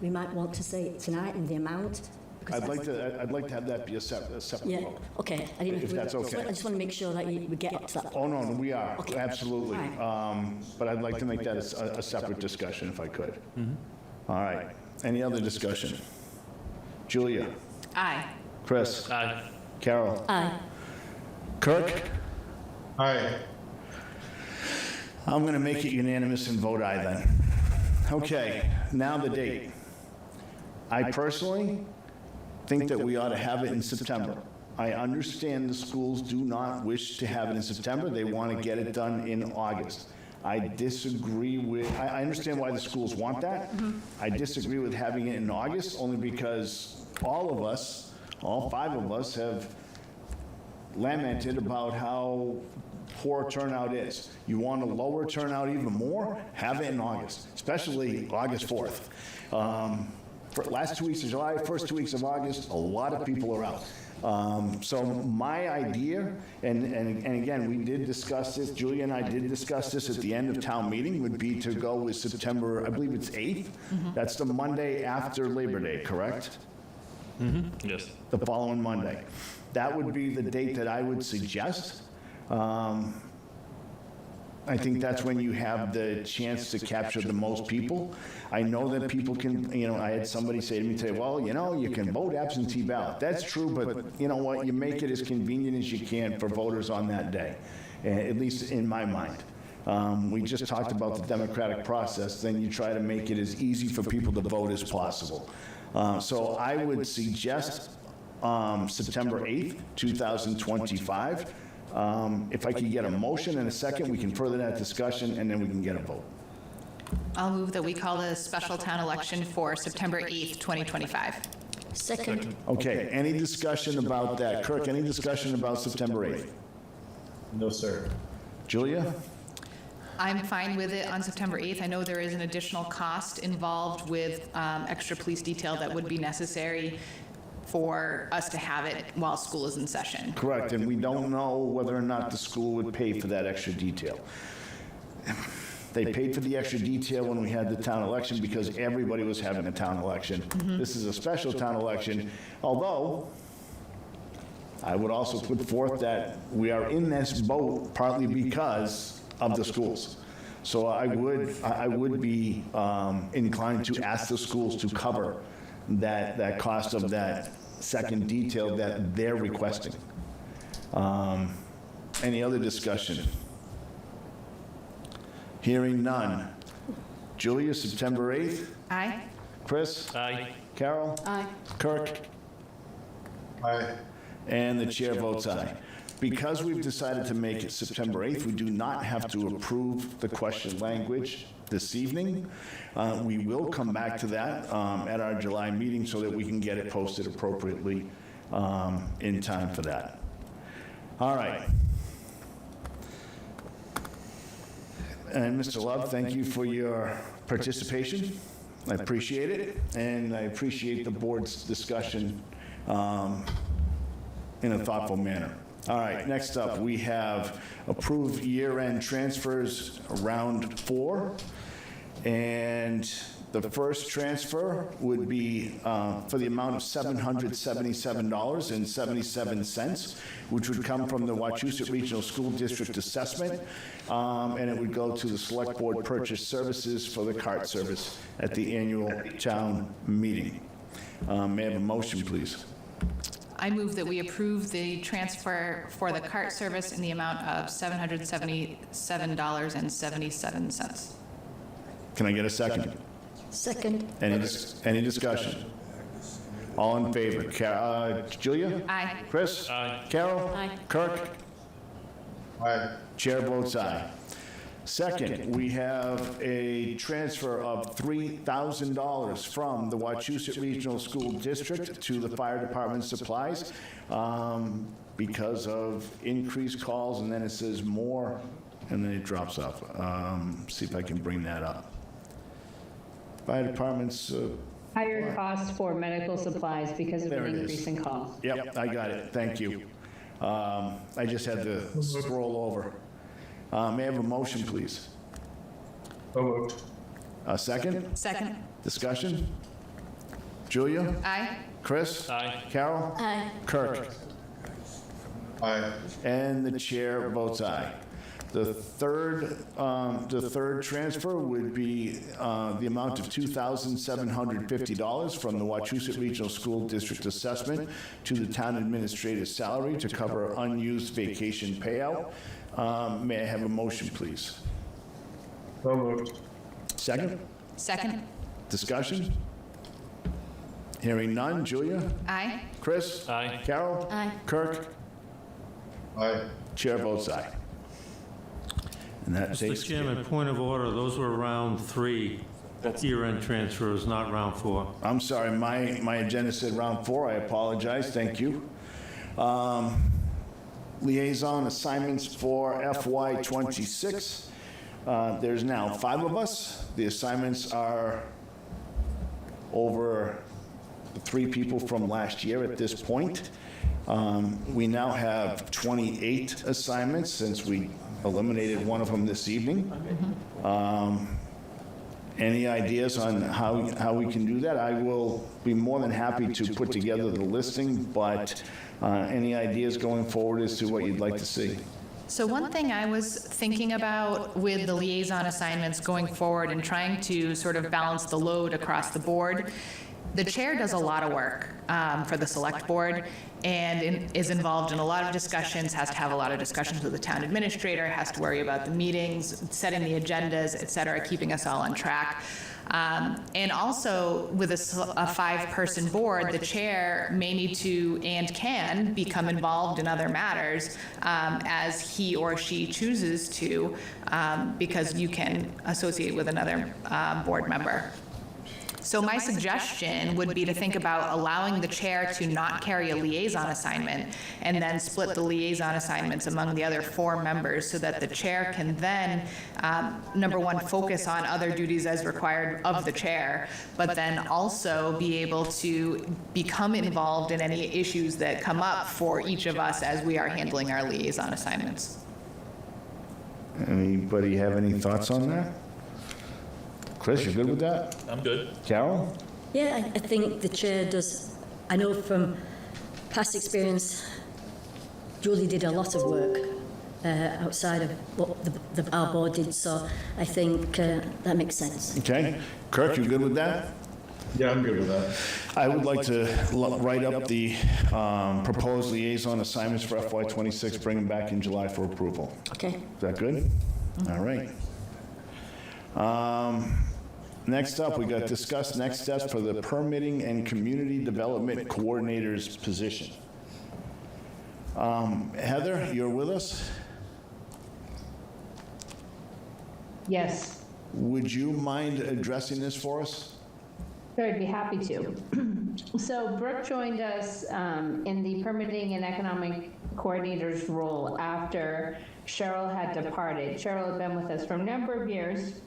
we might want to say it tonight and the amount. because I'd that's- like to have that be a separate Yeah, vote. okay. I didn't know If we- that's okay. I just want to make sure that we get up to that. Oh, no, we are, Okay. absolutely. All But I'd like to make that a separate discussion if I could. All right. Any other discussion? Julia? Aye. Chris? Aye. Carol? Aye. Kirk? Aye. I'm going to make it unanimous and vote aye then. Okay, now the date. I personally think that we ought to have it in September. I understand the schools do not wish to have it in September. They want to get it done in August. I disagree with, I understand why the schools want that. I disagree with having it in August only because all of us, all 5 of us have lamented about how poor turnout is. You want to lower turnout even more? Have it in August, especially August 4th. For last 2 weeks of July, first 2 weeks of August, a lot of people are out. So my idea, and again, we did discuss this, Julia and I did discuss this at the end of town meeting, would be to go with September, I believe it's 8th? That's the Monday after Labor Day, correct? Yes. The following Monday. That would be the date that I would suggest. I think that's when you have the chance to capture the most people. I know that people can, I had somebody say to me today, well, you can vote absentee ballot. That's true, but you know what? You make it as convenient as you can for voters on that day, at least in my mind. We just talked about the democratic process, then you try to make it as easy for people to vote as possible. So I would suggest September 8th, 2025. If I could get a motion and a second, we can further that discussion, and then we can get a vote. I'll move that we call the special town election for September 8th, 2025. Second. Okay, any discussion about that? Kirk, any discussion about September 8th? No, sir. Julia? I'm fine with it on September 8th. I know there is an additional cost involved with extra police detail that would be necessary for us to have it while school is in session. Correct, and we don't know whether or not the school would pay for that extra detail. They paid for the extra detail when we had the town election because everybody was having a town election. This is a special town election, although I would also put forth that we are in this boat partly because of the schools. So I would be inclined to ask the schools to cover that cost of that second detail that they're requesting. Any other discussion? Hearing none. Julia, September 8th? Aye. Chris? Aye. Carol? Aye. Kirk? Aye. And the chair votes aye. Because we've decided to make it September 8th, we do not have to approve the question language this evening. We will come back to that at our July meeting so that we can get it posted appropriately in time for that. All right. And Mr. Love, thank you for your participation. I appreciate it, and I appreciate the board's discussion in a thoughtful manner. All right, next up, we have approved year-end transfers, round 4. And the first transfer would be for the amount of $777.77, which would come from the Wachusett Regional School District assessment, and it would go to the Select Board Purchase Services for the cart service at the annual town meeting. May I have a motion, please? I move that we approve the transfer for the cart service in the amount of $777.77. Can I get a second? Second. Any discussion? All in favor? Julia? Aye. Chris? Aye. Carol? Aye. Kirk? Aye. Chair votes aye. Second, we have a transfer of $3,000 from the Wachusett Regional School District to the Fire Department supplies because of increased calls, and then it says more, and then it drops off. See if I can bring that up. Fire Department's... Higher cost for medical supplies because of There an it increase is. in calls. Yep, I got it. Thank you. I just had to scroll over. May I have a motion, please? So moved. A second? Second. Discussion? Julia? Aye. Chris? Aye. Carol? Aye. Kirk? Aye. And the chair votes aye. The third transfer would be the amount of $2,750 from the Wachusett Regional School District assessment to the town administrator's salary to cover unused vacation payout. May I have a motion, please? So moved. Second? Second. Discussion? Hearing none. Julia? Aye. Chris? Aye. Carol? Aye. Kirk? Aye. Chair votes aye. And that Mr. takes care. Chairman, point of order, those were round 3 year-end transfers, not round 4. I'm sorry, my agenda said round 4. I apologize. Thank you. Liaison assignments for FY '26. There's now 5 of us. The assignments are over the 3 people from last year at this point. We now have 28 assignments since we eliminated one of them this evening. Any ideas on how we can do that? I will be more than happy to put together the listing, but any ideas going forward as to what you'd like to see? So one thing I was thinking about with the liaison assignments going forward and trying to sort of balance the load across the board, the chair does a lot of work for the select board and is involved in a lot of discussions, has to have a lot of discussions with the town administrator, has to worry about the meetings, setting the agendas, et cetera, keeping us all on track. And also, with a 5-person board, the chair may need to and can become involved in other matters as he or she chooses to, because you can associate with another board member. So my suggestion would be to think about allowing the chair to not carry a liaison assignment and then split the liaison assignments among the other 4 members so that the chair can then, number 1, focus on other duties as required of the chair, but then also be able to become involved in any issues that come up for each of us as we are handling our liaison assignments. Anybody have any thoughts on that? Chris, you good with that? I'm good. Carol? Yeah, I think the chair does. I know from past experience, Julie did a lot of work outside of what our board did, so I think that makes sense. Okay. Kirk, you good with that? Yeah, I'm good with that. I would like to write up the proposed liaison assignments for FY26, bring them back in July for approval. Okay. Is that good? All right. Next up, we got discuss next steps for the permitting and community development coordinator's position. Heather, you're with us? Yes. Would you mind addressing this for us? Sure, I'd be happy to. So Brooke joined us in the permitting and economic coordinator's role after Cheryl had departed. Cheryl had been with us for a number of years.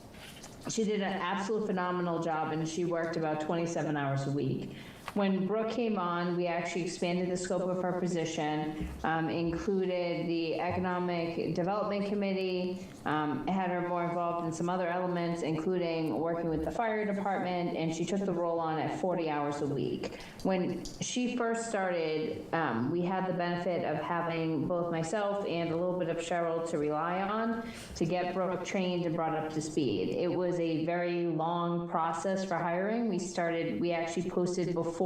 She did an absolute phenomenal job, and she worked about 27 hours a week. When Brooke came on, we actually expanded the scope of her position, included the Economic Development Committee, had her more involved in some other elements, including working with the fire department, and she took the role on at 40 hours a week. When she first started, we had the benefit of having both myself and a little bit of Cheryl to rely on to get Brooke trained and brought up to speed. It was a very long process for hiring. We actually posted before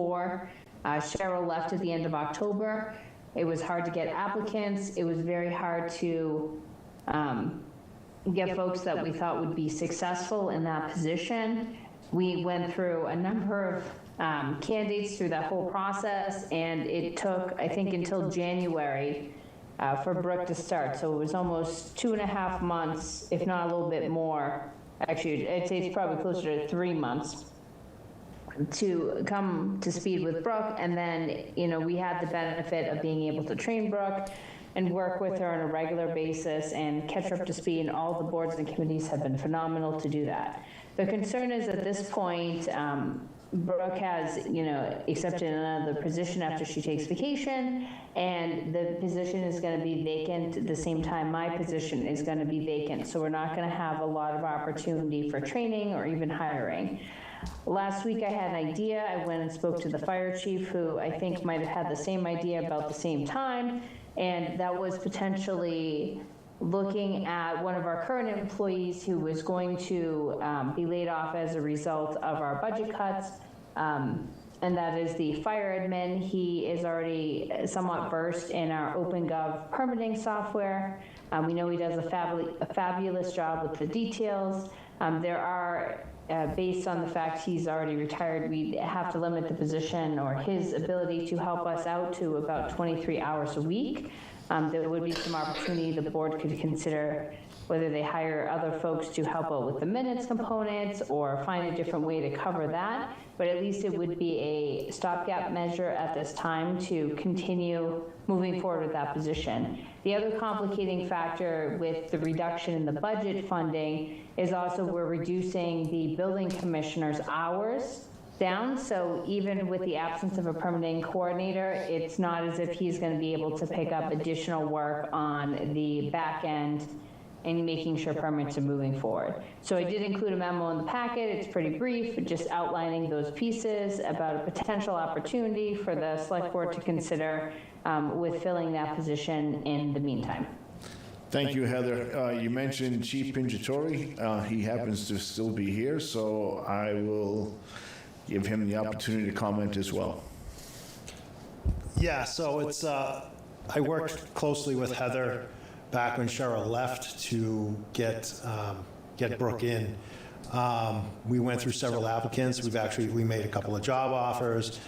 Cheryl left at the end of October. It was hard to get applicants. It was very hard to get folks that we thought would be successful in that position. We went through a number of candidates through that whole process, and it took, I think, until January for Brooke to start. So it was almost 2.5 months, if not a little bit more. Actually, I'd say it's probably closer to 3 months to come to speed with Brooke. And then, we had the benefit of being able to train Brooke and work with her on a regular basis and catch her up to speed. And all the boards and committees have been phenomenal to do that. The concern is at this point, Brooke has, accepted another position after she takes vacation, and the position is going to be vacant at the same time my position is going to be vacant. So we're not going to have a lot of opportunity for training or even hiring. Last week I had an idea. I went and spoke to the fire chief, who I think might have had the same idea about the same time, and that was potentially looking at one of our current employees who was going to be laid off as a result of our budget cuts, and that is the fire admin. He is already somewhat versed in our OpenGov permitting software. We know he does a fabulous job with the details. There are based on the fact he's already retired, we have to limit the position or his ability to help us out to about 23 hours a week. There would be some opportunity the board could consider whether they hire other folks to help out with the minutes components or find a different way to cover that. But at least it would be a stopgap measure at this time to continue moving forward with that position. The other complicating factor with the reduction in the budget funding is also we're reducing the building commissioner's hours down. So even with the absence of a permitting coordinator, it's not as if he's going to be able to pick up additional work on the back end and making sure permits are moving forward. So I did include a memo in the packet. It's pretty brief, just outlining those pieces about a potential opportunity for the select board to consider with filling that position in the meantime. Thank you, Heather. You mentioned Chief Pingatori. He happens to still be here, so I will give him the opportunity to comment as well. Yeah, so it's, I worked closely with Heather back when Cheryl left to get Brooke in. We went through several applicants. We made a couple of job offers,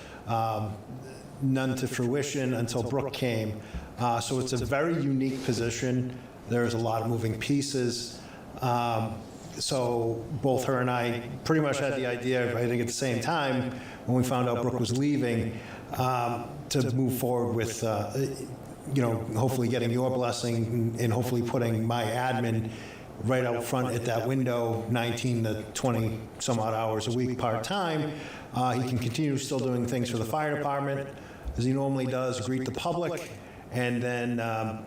none to fruition until Brooke came. So it's a very unique position. There's a lot of moving pieces. So both her and I pretty much had the idea, I think at the same time, when we found out Brooke was leaving, to move forward with hopefully getting your blessing and hopefully putting my admin right out front at that window, 19 to 20 some odd hours a week part-time. He can continue still doing things for the fire department as he normally does, greet the public, and then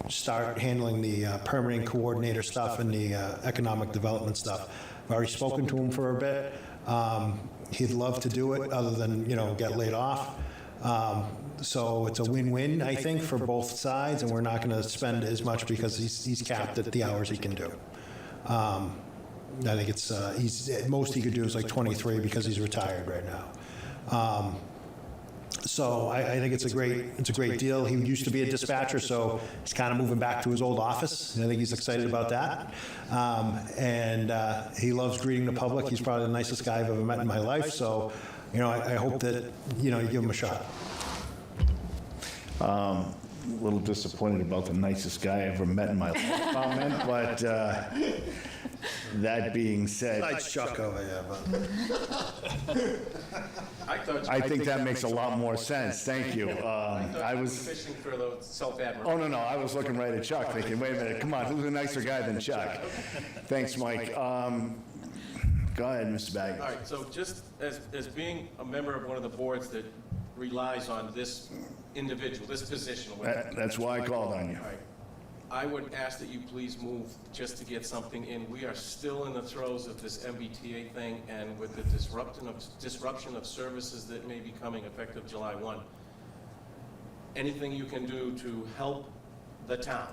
start handling the permitting coordinator stuff and the economic development stuff. I've already spoken to him for a bit. He'd love to do it other than, get laid off. So it's a win-win, I think, for both sides, and we're not going to spend as much because he's capped at the hours he can do. I think it's, most he could do is like 23 because he's retired right now. So I think it's a great deal. He used to be a dispatcher, so he's kind of moving back to his old office. And I think he's excited about that. And he loves greeting the public. He's probably the nicest guy I've ever met in my life. So, I hope that, you give him a shot. A little disappointed about the nicest guy I ever met in my life comment, but that being said, Besides Chuck over here, but. I think that makes a lot more sense. Thank you. I was fishing for the self-admiration. Oh, no, I was looking right at Chuck, thinking, wait a minute, come on, who's a nicer guy than Chuck? Thanks, Mike. Go ahead, Mr. Baggins. All right, so just as being a member of one of the boards that relies on this individual, this position. That's why I called on you. All right. I would ask that you please move just to get something in. We are still in the throes of this MBTA thing, and with the disruption of services that may be coming effective July 1. Anything you can do to help the town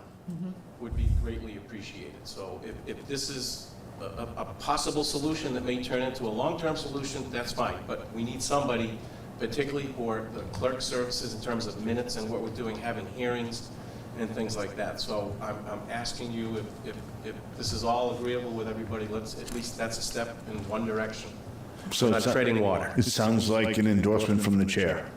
would be greatly appreciated. So if this is a possible solution that may turn into a long-term solution, that's fine. But we need somebody, particularly for the clerk services in terms of minutes and what we're doing, having hearings and things like that. So I'm asking you if this is all agreeable with everybody, at least that's a step in one direction. So not treading water. It sounds like an endorsement from the chair.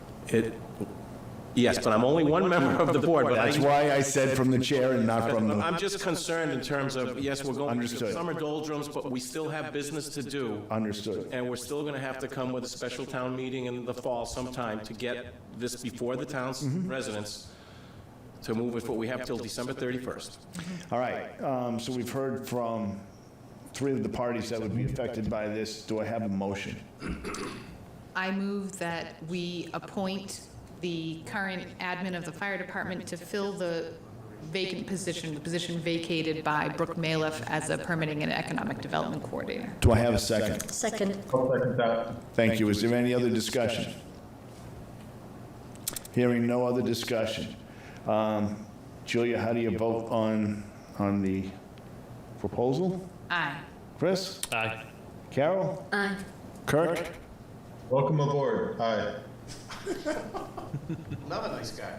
Yes, but I'm only one member of the board. But That's why I said from the chair and not from the... I'm just concerned in terms of, yes, we're going Understood. through summer doldrums, but we still have business to do. Understood. And we're still going to have to come with a special town meeting in the fall sometime to get this before the town's residents to move it, but we have till December 31st. All right, so we've heard from 3 of the parties that would be affected by this. Do I have a motion? I move that we appoint the current admin of the fire department to fill the vacant position, the position vacated by Brooke Maliff as a permitting and economic development coordinator. Do I have a second? Second. I'll second that. Thank you. Is there any other discussion? Hearing no other discussion. Julia, how do you vote on the proposal? Aye. Chris? Aye. Carol? Aye. Kirk? Welcome aboard. Aye. Another nice guy.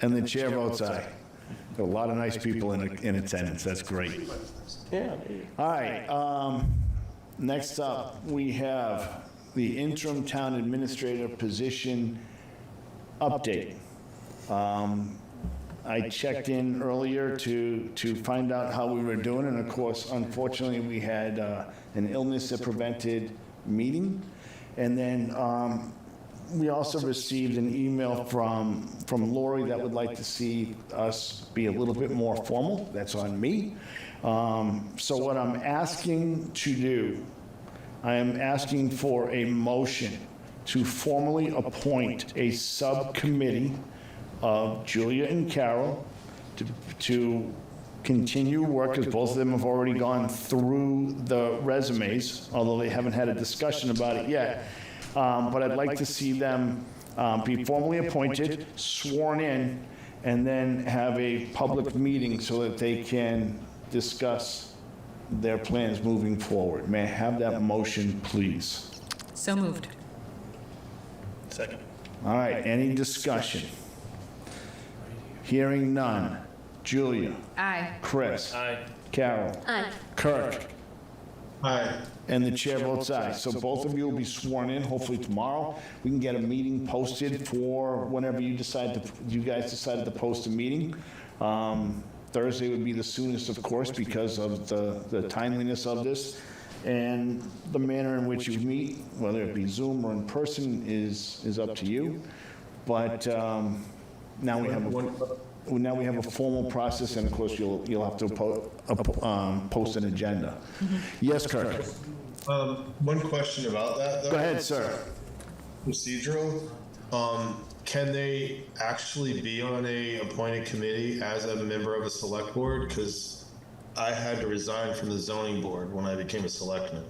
And the chair votes aye. There are a lot of nice people in attendance. That's great. Yeah. All right. Next up, we have the interim town administrator position update. I checked in earlier to find out how we were doing, and of course, unfortunately, we had an illness that prevented meeting. And then we also received an email from Lori that would like to see us be a little bit more formal. That's on me. So what I'm asking to do, I am asking for a motion to formally appoint a subcommittee of Julia and Carol to continue work, because both of them have already gone through the resumes, although they haven't had a discussion about it yet. But I'd like to see them be formally appointed, sworn in, and then have a public meeting so that they can discuss their plans moving forward. May I have that motion, please? So moved. Second. All right, any discussion? Hearing none. Julia? Aye. Chris? Aye. Carol? Aye. Kirk? Aye. And the chair votes aye. So both of you will be sworn in, hopefully tomorrow. We can get a meeting posted for whenever you guys decided to post a meeting. Thursday would be the soonest, of course, because of the timeliness of this. And the manner in which you meet, whether it be Zoom or in person, is up to you. But now we have a formal process, and of course, you'll have to post an agenda. Yes, Kirk? One question about that, though. Go ahead, sir. Procedural. Can they actually be on a appointed committee as a member of a select board? Because I had to resign from the zoning board when I became a selectman.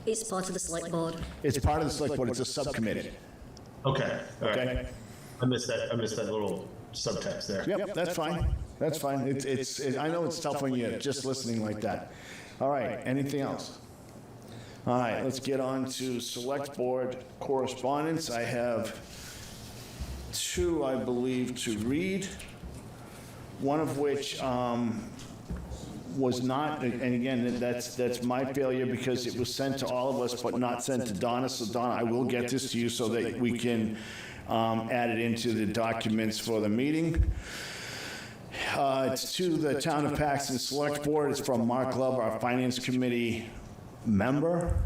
It's part of the select board. It's part of the select board. It's a subcommittee. Okay. All right. Okay? I missed that little subtext there. Yep, that's fine. That's fine. I know it's tough when you're just listening like that. All right, anything else? All right, let's get on to Select Board correspondence. I have 2, I believe, to read, one of which was not, and again, that's my failure because it was sent to all of us but not sent to Donna. So Donna, I will get this to you so that we can add it into the documents for the meeting. It's to the Town of Paxton Select Board. It's from Mark Love, our Finance Committee member,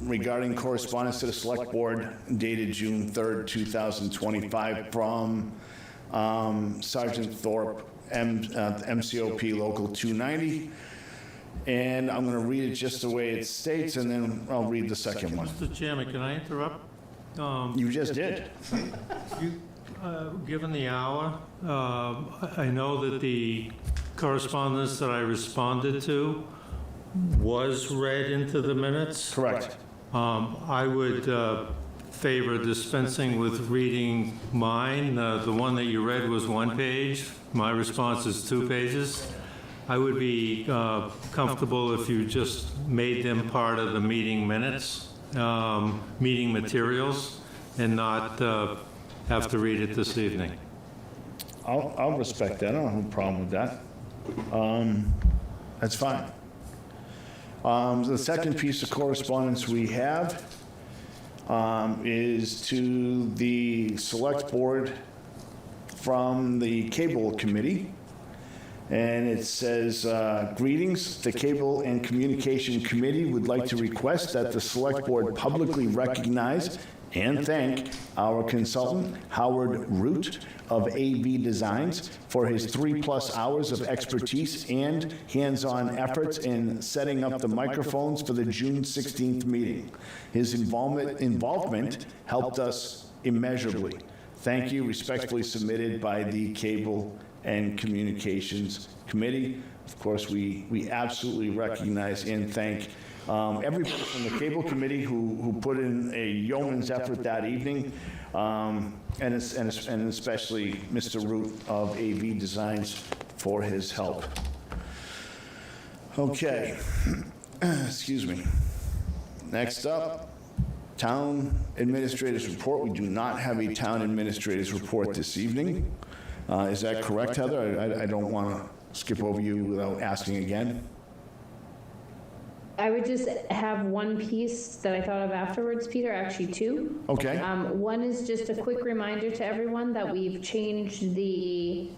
regarding correspondence to the Select Board dated June 3rd, 2025 from Sergeant Thorpe, MCOP Local 290. And I'm going to read it just the way it states, and then I'll read the second one. Mr. Chairman, can I interrupt? You just did. Given the hour, I know that the correspondence that I responded to was read into the minutes. Correct. I would favor dispensing with reading mine. The one that you read was 1 page. My response is 2 pages. I would be comfortable if you just made them part of the meeting minutes, meeting materials, and not have to read it this evening. I'll respect that. I don't have a problem with that. That's fine. The second piece of correspondence we have is to the Select Board from the Cable Committee. And it says, greetings, the Cable and Communication Committee would like to request that the Select Board publicly recognize and thank our consultant, Howard Root of AV Designs, for his 3+ hours of expertise and hands-on efforts in setting up the microphones for the June 16th meeting. His involvement helped us immeasurably. Thank you, respectfully submitted by the Cable and Communications Committee. Of course, we absolutely recognize and thank everybody from the Cable Committee who put in a yeoman's effort that evening, and especially Mr. Root of AV Designs for his help. Okay, excuse me. Next up, Town Administrator's Report. We do not have a Town Administrator's Report this evening. Is that correct, Heather? I don't want to skip over you without asking again. I would just have one piece that I thought of afterwards, Peter, actually 2. Okay. One is just a quick reminder to everyone that we've changed the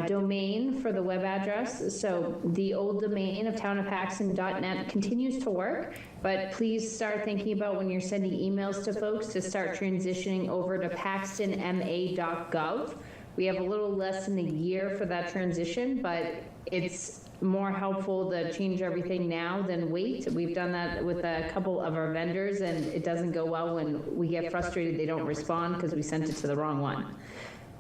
domain for the web address. So the old domain of townofpaxton.net continues to work, but please start thinking about when you're sending emails to folks to start transitioning over to paxtonma.gov. We have a little less than a year for that transition, but it's more helpful to change everything now than wait. We've done that with a couple of our vendors, and it doesn't go well when we get frustrated they don't respond because we sent it to the wrong one.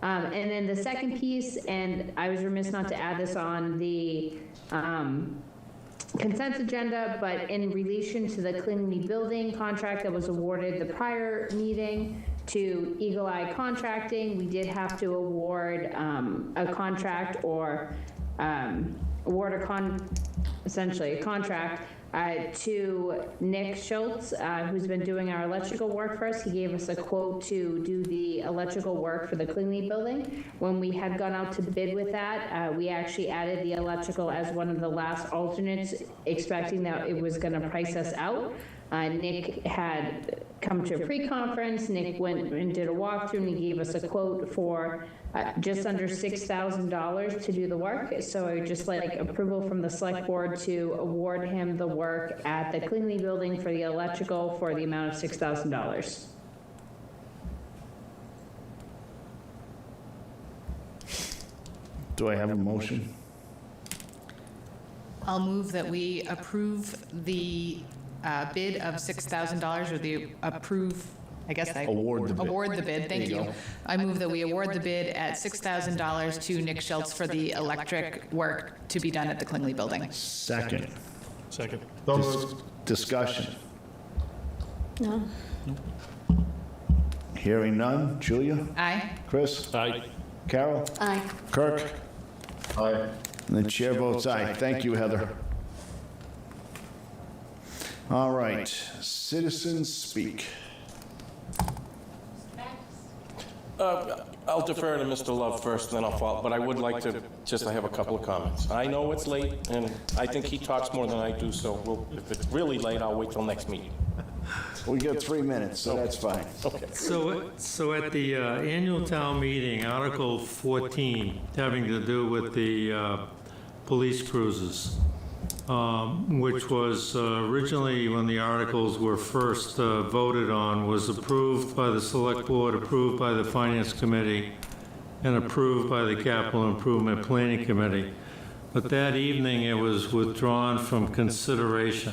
And then the second piece, and I was remiss not to add this on the consent agenda, but in relation to the Clingley Building contract that was awarded the prior meeting to Eagle Eye Contracting, we did have to award a contract or award essentially a contract to Nick Schultz, who's been doing our electrical work for us. He gave us a quote to do the electrical work for the Clingley Building. When we had gone out to bid with that, we actually added the electrical as one of the last alternates, expecting that it was going to price us out. Nick had come to a pre-conference. Nick went and did a walkthrough, and he gave us a quote for just under $6,000 to do the work. So I would just like approval from the Select Board to award him the work at the Clingley Building for the electrical for the amount of $6,000. Do I have a motion? I'll move that we approve the bid of $6,000, or the approve, I guess I... Award the bid. Award the bid, thank you. I move that we award the bid at $6,000 to Nick Schultz for the electric work to be done at the Clingley Building. Second. Second. Discussion. No. Hearing none. Julia? Aye. Chris? Aye. Carol? Aye. Kirk? Aye. And the chair votes aye. Thank you, Heather. All right, citizens speak. I'll defer to Mr. Love first, then I'll follow, but I would like to, I have a couple of comments. I know it's late, and I think he talks more than I do, so if it's really late, I'll wait till next meeting. We got 3 minutes, so that's fine. Okay. So at the annual town meeting, Article 14, having to do with the police cruisers, which was originally, when the articles were first voted on, was approved by the Select Board, approved by the Finance Committee, and approved by the Capital Improvement Planning Committee. But that evening, it was withdrawn from consideration.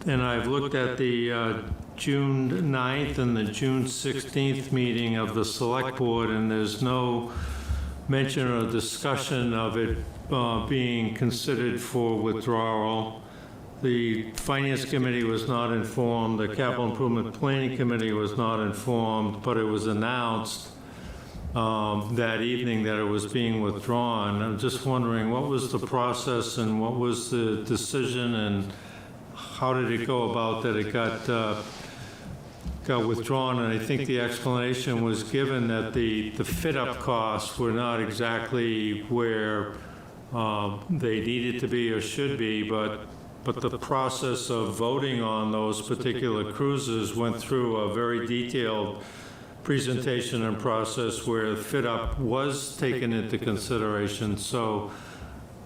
And I've looked at the June 9th and the June 16th meeting of the Select Board, and there's no mention or discussion of it being considered for withdrawal. The Finance Committee was not informed, the Capital Improvement Planning Committee was not informed, but it was announced that evening that it was being withdrawn. I'm just wondering, what was the process and what was the decision, and how did it go about that it got withdrawn? And I think the explanation was given that the fit-up costs were not exactly where they needed to be or should be, but the process of voting on those particular cruises went through a very detailed presentation and process where fit-up was taken into consideration. So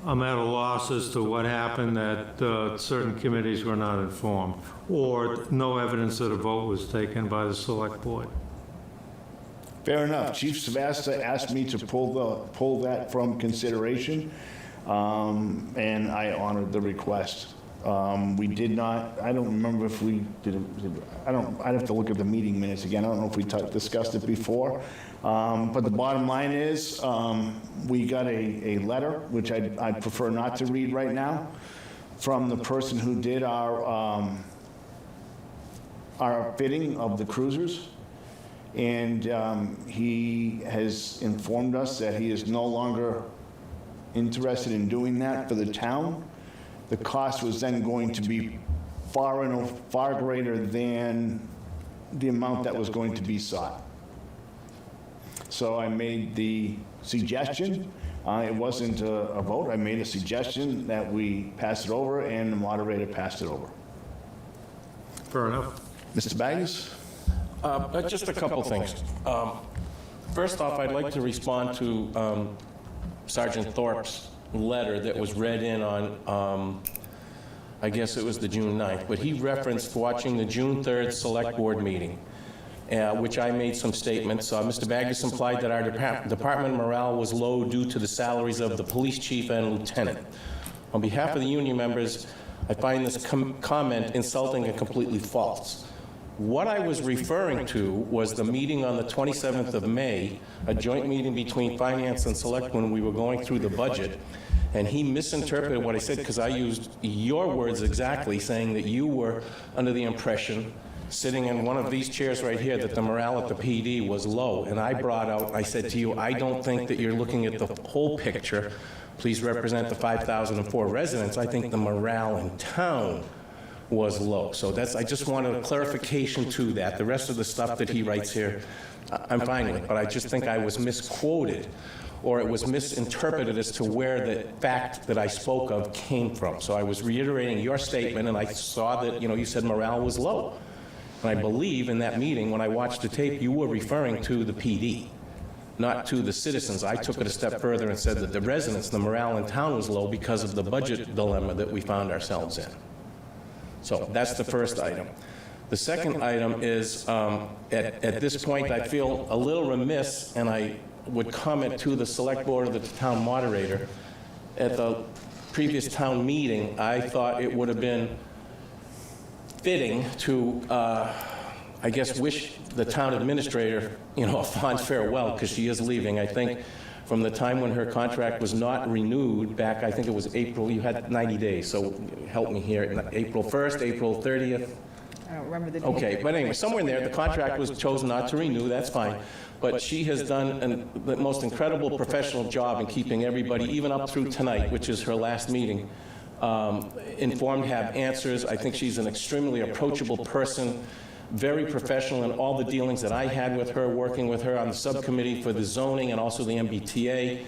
I'm at a loss as to what happened, that certain committees were not informed, or no evidence that a vote was taken by the Select Board. Fair enough. Chief Savasta asked me to pull that from consideration, and I honored the request. We did not, I don't remember if we did, I'd have to look at the meeting minutes again. I don't know if we discussed it before. But the bottom line is, we got a letter, which I'd prefer not to read right now, from the person who did our fitting of the cruisers. And he has informed us that he is no longer interested in doing that for the town. The cost was then going to be far greater than the amount that was going to be sought. So I made the suggestion. It wasn't a vote. I made a suggestion that we pass it over, and the moderator passed it over. Fair enough. Mr. Baggis? Just a couple things. First off, I'd like to respond to Sergeant Thorpe's letter that was read in on, I guess it was the June 9th, but he referenced watching the June 3rd Select Board meeting, which I made some statements. Mr. Baggis implied that our department morale was low due to the salaries of the police chief and lieutenant. On behalf of the union members, I find this comment insulting and completely false. What I was referring to was the meeting on the 27th of May, a joint meeting between Finance and Select when we were going through the budget, and he misinterpreted what I said because I used your words exactly, saying that you were under the impression, sitting in one of these chairs right here, that the morale at the PD was low. And I brought out, I said to you, I don't think that you're looking at the whole picture. Please represent the 5,004 residents. I think the morale in town was low. So I just wanted a clarification to that. The rest of the stuff that he writes here, I'm fine with, but I just think I was misquoted, or it was misinterpreted as to where the fact that I spoke of came from. So I was reiterating your statement, and I saw that, you said morale was low. And I believe in that meeting, when I watched the tape, you were referring to the PD, not to the citizens. I took it a step further and said that the residents, the morale in town was low because of the budget dilemma that we found ourselves in. So that's the first item. The second item is, at this point, I feel a little remiss, and I would comment to the Select Board or the town moderator. At the previous town meeting, I thought it would have been fitting to, I guess, wish the town administrator, a fond farewell, because she is leaving. I think from the time when her contract was not renewed back, I think it was April, you had 90 days, so help me here, April 1st, April 30th, I don't remember the. Okay, but anyway, somewhere in there, the contract was chosen not to renew, that's fine. But she has done the most incredible professional job in keeping everybody, even up through tonight, which is her last meeting, informed, have answers. I think she's an extremely approachable person, very professional in all the dealings that I had with her, working with her on the subcommittee for the zoning and also the MBTA.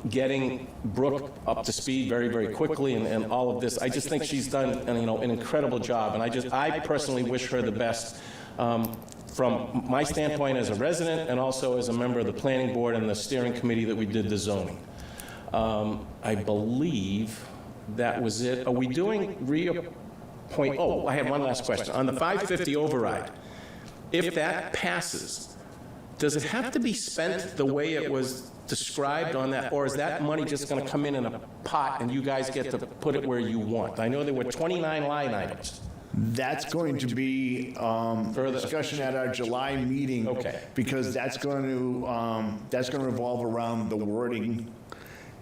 Getting Brooke up to speed very, very quickly and all of this. I just think she's done an incredible job, and I personally wish her the best from my standpoint as a resident and also as a member of the planning board and the steering committee that we did the zoning. I believe that was it. Are we doing reappoint? Oh, I have one last question. On the 550 override, if that passes, does it have to be spent the way it was described on that, or is that money just going to come in a pot and you guys get to put it where you want? I know there were 29 line items. That's going to be discussion at our July meeting. Okay. Because that's going to revolve around the wording,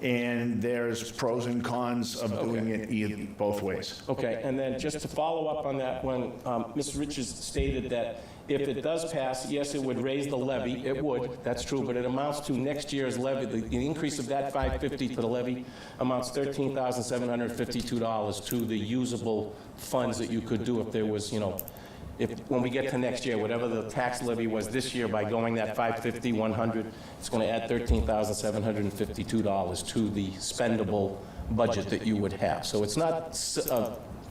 and there's pros and cons of doing it both ways. Okay, and then just to follow up on that, when Ms. Richards stated that if it does pass, yes, it would raise the levy. It would, that's true, but it amounts to next year's levy. The increase of that 550 to the levy amounts $13,752 to the usable funds that you could do if there was, when we get to next year, whatever the tax levy was this year, by going that 550, 100, it's going to add $13,752 to the spendable budget that you would have. So it's not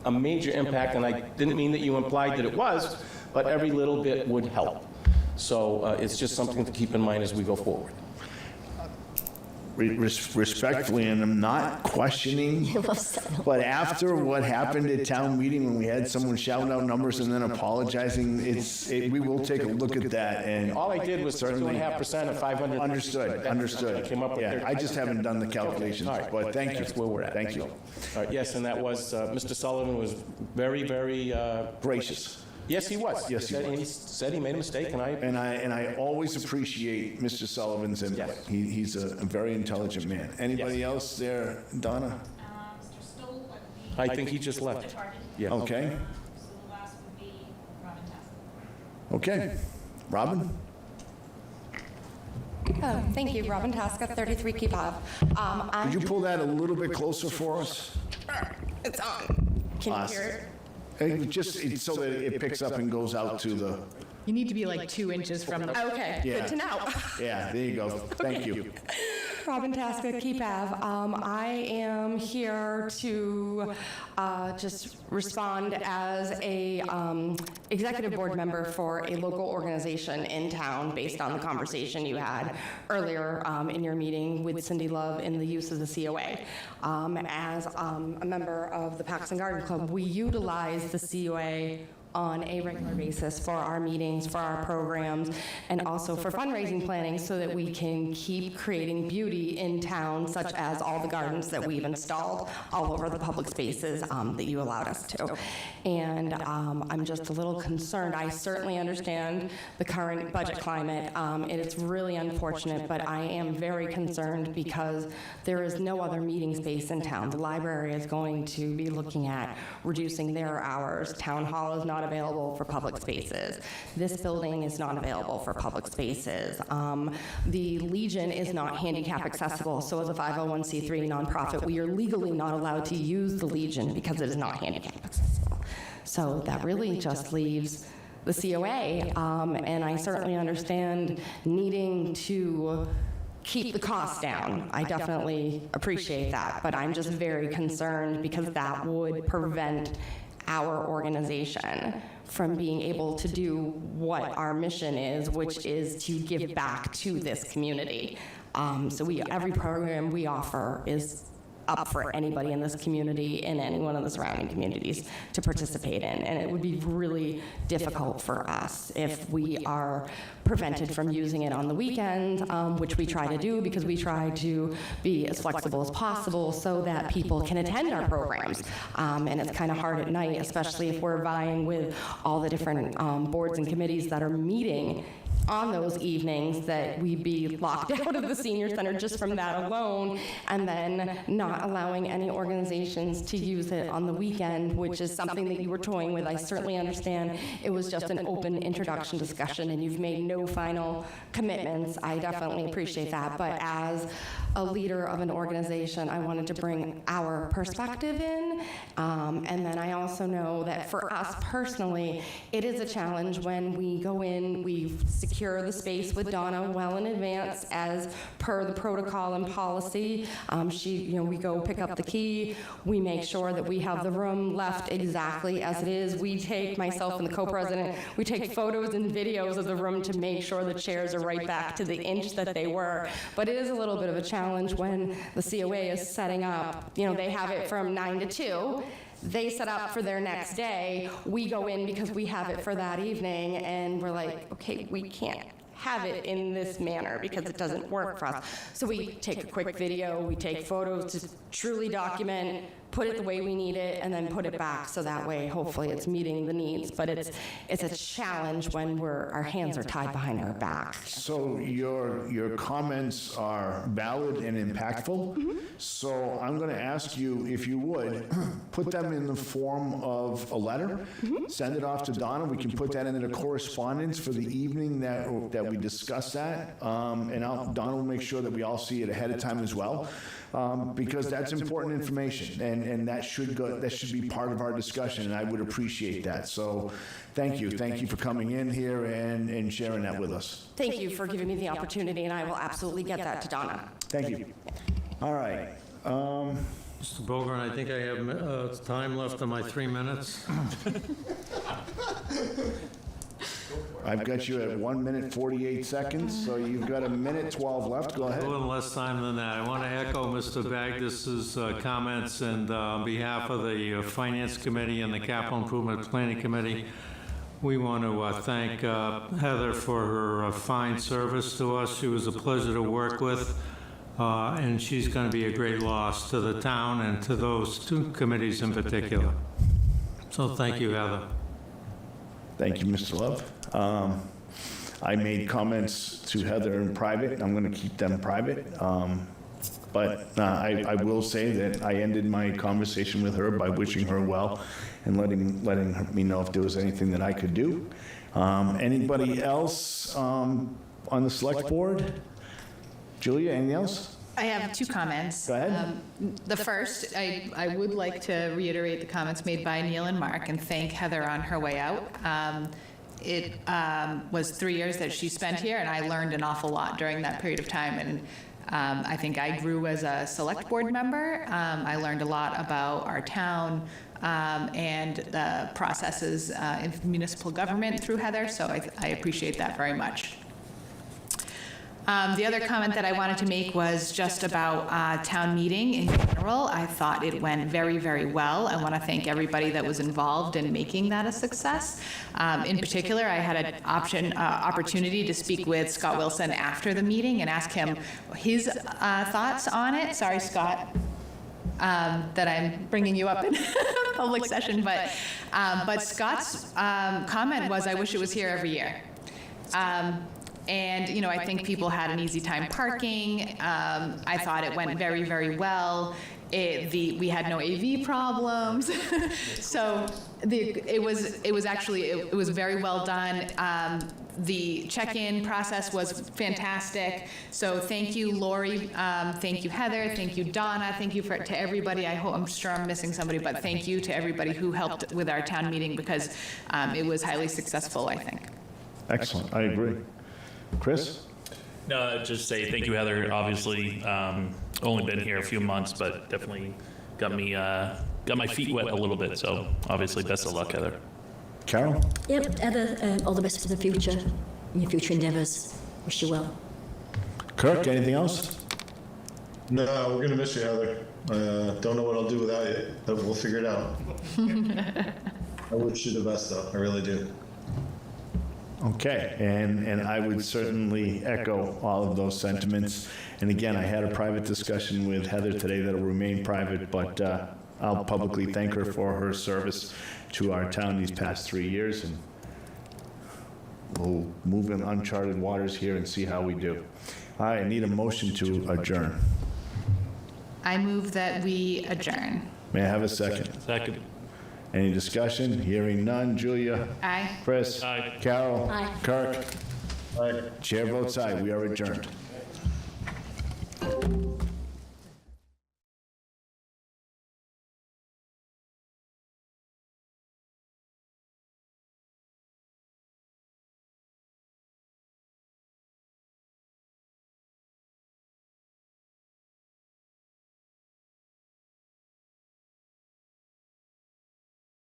a major impact, and I didn't mean that you implied that it was, but every little bit would help. So it's just something to keep in mind as we go forward. Respectfully, and I'm not questioning, but after what happened at town meeting when we had someone shouting out numbers and then apologizing, we will take a look at that. And all I did was 2.5% of 500. Understood. I came up with I just haven't done the calculations, but thank you. That's where we're at. Thank you. All right, yes, and that was, Mr. Sullivan was very, very gracious. Yes, he was. Yes, he was. He said he made a mistake, and I always appreciate Mr. Sullivan's input. Yes. He's a very intelligent man. Anybody else there, Donna? Mr. Stoll, I think he just left. Yeah. Okay. So the last would be Robin Tasker. Okay. Robin? Thank you, Robin Taska, 33 Keep Ave. Could you pull that a little bit closer for us? It's on. Can you hear it? Just so that it picks up and goes out to the... You need to be like 2 inches from the. Okay, Yeah. good to know. Yeah, there you go. Thank you. Robin Taska, Keep Ave. I am here to just respond as a executive board member for a local organization in town based on the conversation you had earlier in your meeting with Cindy Love in the use of the COA. As a member of the Paxton Garden Club, we utilize the COA on a regular basis for our meetings, for our programs, and also for fundraising planning so that we can keep creating beauty in town, such as all the gardens that we've installed all over the public spaces that you allowed us to. And I'm just a little concerned. I certainly understand the current budget climate. It's really unfortunate, but I am very concerned because there is no other meeting space in town. The library is going to be looking at reducing their hours. Town hall is not available for public spaces. This building is not available for public spaces. The Legion is not handicap accessible, so as a 501c3 nonprofit, we are legally not allowed to use the Legion because it is not handicap accessible. So that really just leaves the COA, and I certainly understand needing to keep the costs down. I definitely appreciate that, but I'm just very concerned because that would prevent our organization from being able to do what our mission is, which is to give back to this community. So every program we offer is up for anybody in this community and anyone in the surrounding communities to participate in. And it would be really difficult for us if we are prevented from using it on the weekends, which we try to do because we try to be as flexible as possible so that people can attend our programs. And it's kind of hard at night, especially if we're vying with all the different boards and committees that are meeting on those evenings, that we'd be locked out of the senior center just from that alone, and then not allowing any organizations to use it on the weekend, which is something that you were toying with. I certainly understand it was just an open introduction discussion, and you've made no final commitments. I definitely appreciate that, but as a leader of an organization, I wanted to bring our perspective in, and then I also know that for us personally, it is a challenge when we go in, we secure the space with Donna well in advance as per the protocol and policy. We go pick up the key, we make sure that we have the room left exactly as it is. We take, myself and the co-president, we take photos and videos of the room to make sure the chairs are right back to the inch that they were. But it is a little bit of a challenge when the COA is setting up. They have it from 9 to 2. They set up for their next day. We go in because we have it for that evening, and we're like, okay, we can't have it in this manner because it doesn't work for us. So we take a quick video, we take photos to truly document, put it the way we need it, and then put it back, so that way hopefully it's meeting the needs. But it's a challenge when our hands are tied behind our back. So your comments are valid and impactful. So I'm going to ask you, if you would, put them in the form of a letter, send it off to Donna. We can put that into the correspondence for the evening that we discuss that, and Donna will make sure that we all see it ahead of time as well, because that's important information, and that should be part of our discussion, and I would appreciate that. So thank you for coming in here and sharing that with us. Thank you for giving me the opportunity, and I will absolutely get that to Donna. Thank you. All right. Mr. Bogren, I think I have time left in my 3 minutes. I've got you at 1 minute 48 seconds, so you've got a minute 12 left. Go ahead. A little less time than that. I want to echo Mr. Bagdas's comments, and on behalf of the Finance Committee and the Capital Improvement Planning Committee, we want to thank Heather for her fine service to us. She was a pleasure to work with, and she's going to be a great loss to the town and to those two committees in particular. So thank you, Heather. Thank you, Mr. Love. I made comments to Heather in private. I'm going to keep them private. But I will say that I ended my conversation with her by wishing her well and letting me know if there was anything that I could do. Anybody else on the select board? Julia, anything else? I have two comments. Go ahead. The first, I would like to reiterate the comments made by Neil and Mark and thank Heather on her way out. It was 3 years that she spent here, and I learned an awful lot during that period of time. And I think I grew as a select board member. I learned a lot about our town and the processes in municipal government through Heather, so I appreciate that very much. The other comment that I wanted to make was just about town meeting in general. I thought it went very, very well. I want to thank everybody that was involved in making that a success. In particular, I had an opportunity to speak with Scott Wilson after the meeting and ask him his thoughts on it. Sorry, Scott, that I'm bringing you up in public session, but Scott's comment was, I wish it was here every year. And, I think people had an easy time parking. I thought it went very, very well. We had no AV problems. So it was very well done. The check-in process was fantastic. So thank you, Lori. Thank you, Heather. Thank you, Donna. Thank you to everybody. I'm sure I'm missing somebody, but thank you to everybody who helped with our town meeting, because it was highly successful, I think. Excellent. I agree. Chris? No, just say thank you, Heather. Obviously, only been here a few months, but definitely got my feet wet a little bit. So obviously, best of luck, Heather. Carol? Yep, Heather, all the best for the future, in your future endeavours. Wish you well. Kirk, anything else? No, we're going to miss you, Heather. Don't know what I'll do without you, but we'll figure it out. I wish you the best, though. I really do. Okay, and I would certainly echo all of those sentiments. And again, I had a private discussion with Heather today that will remain private, but I'll publicly thank her for her service to our town these past 3 years. And we'll move in uncharted waters here and see how we do. All right, I need a motion to adjourn. I move that we adjourn. May I have a second? Second. Any discussion? Hearing none. Julia? Aye. Chris? Aye. Carol? Aye. Kirk? Chair votes aye. We are adjourned.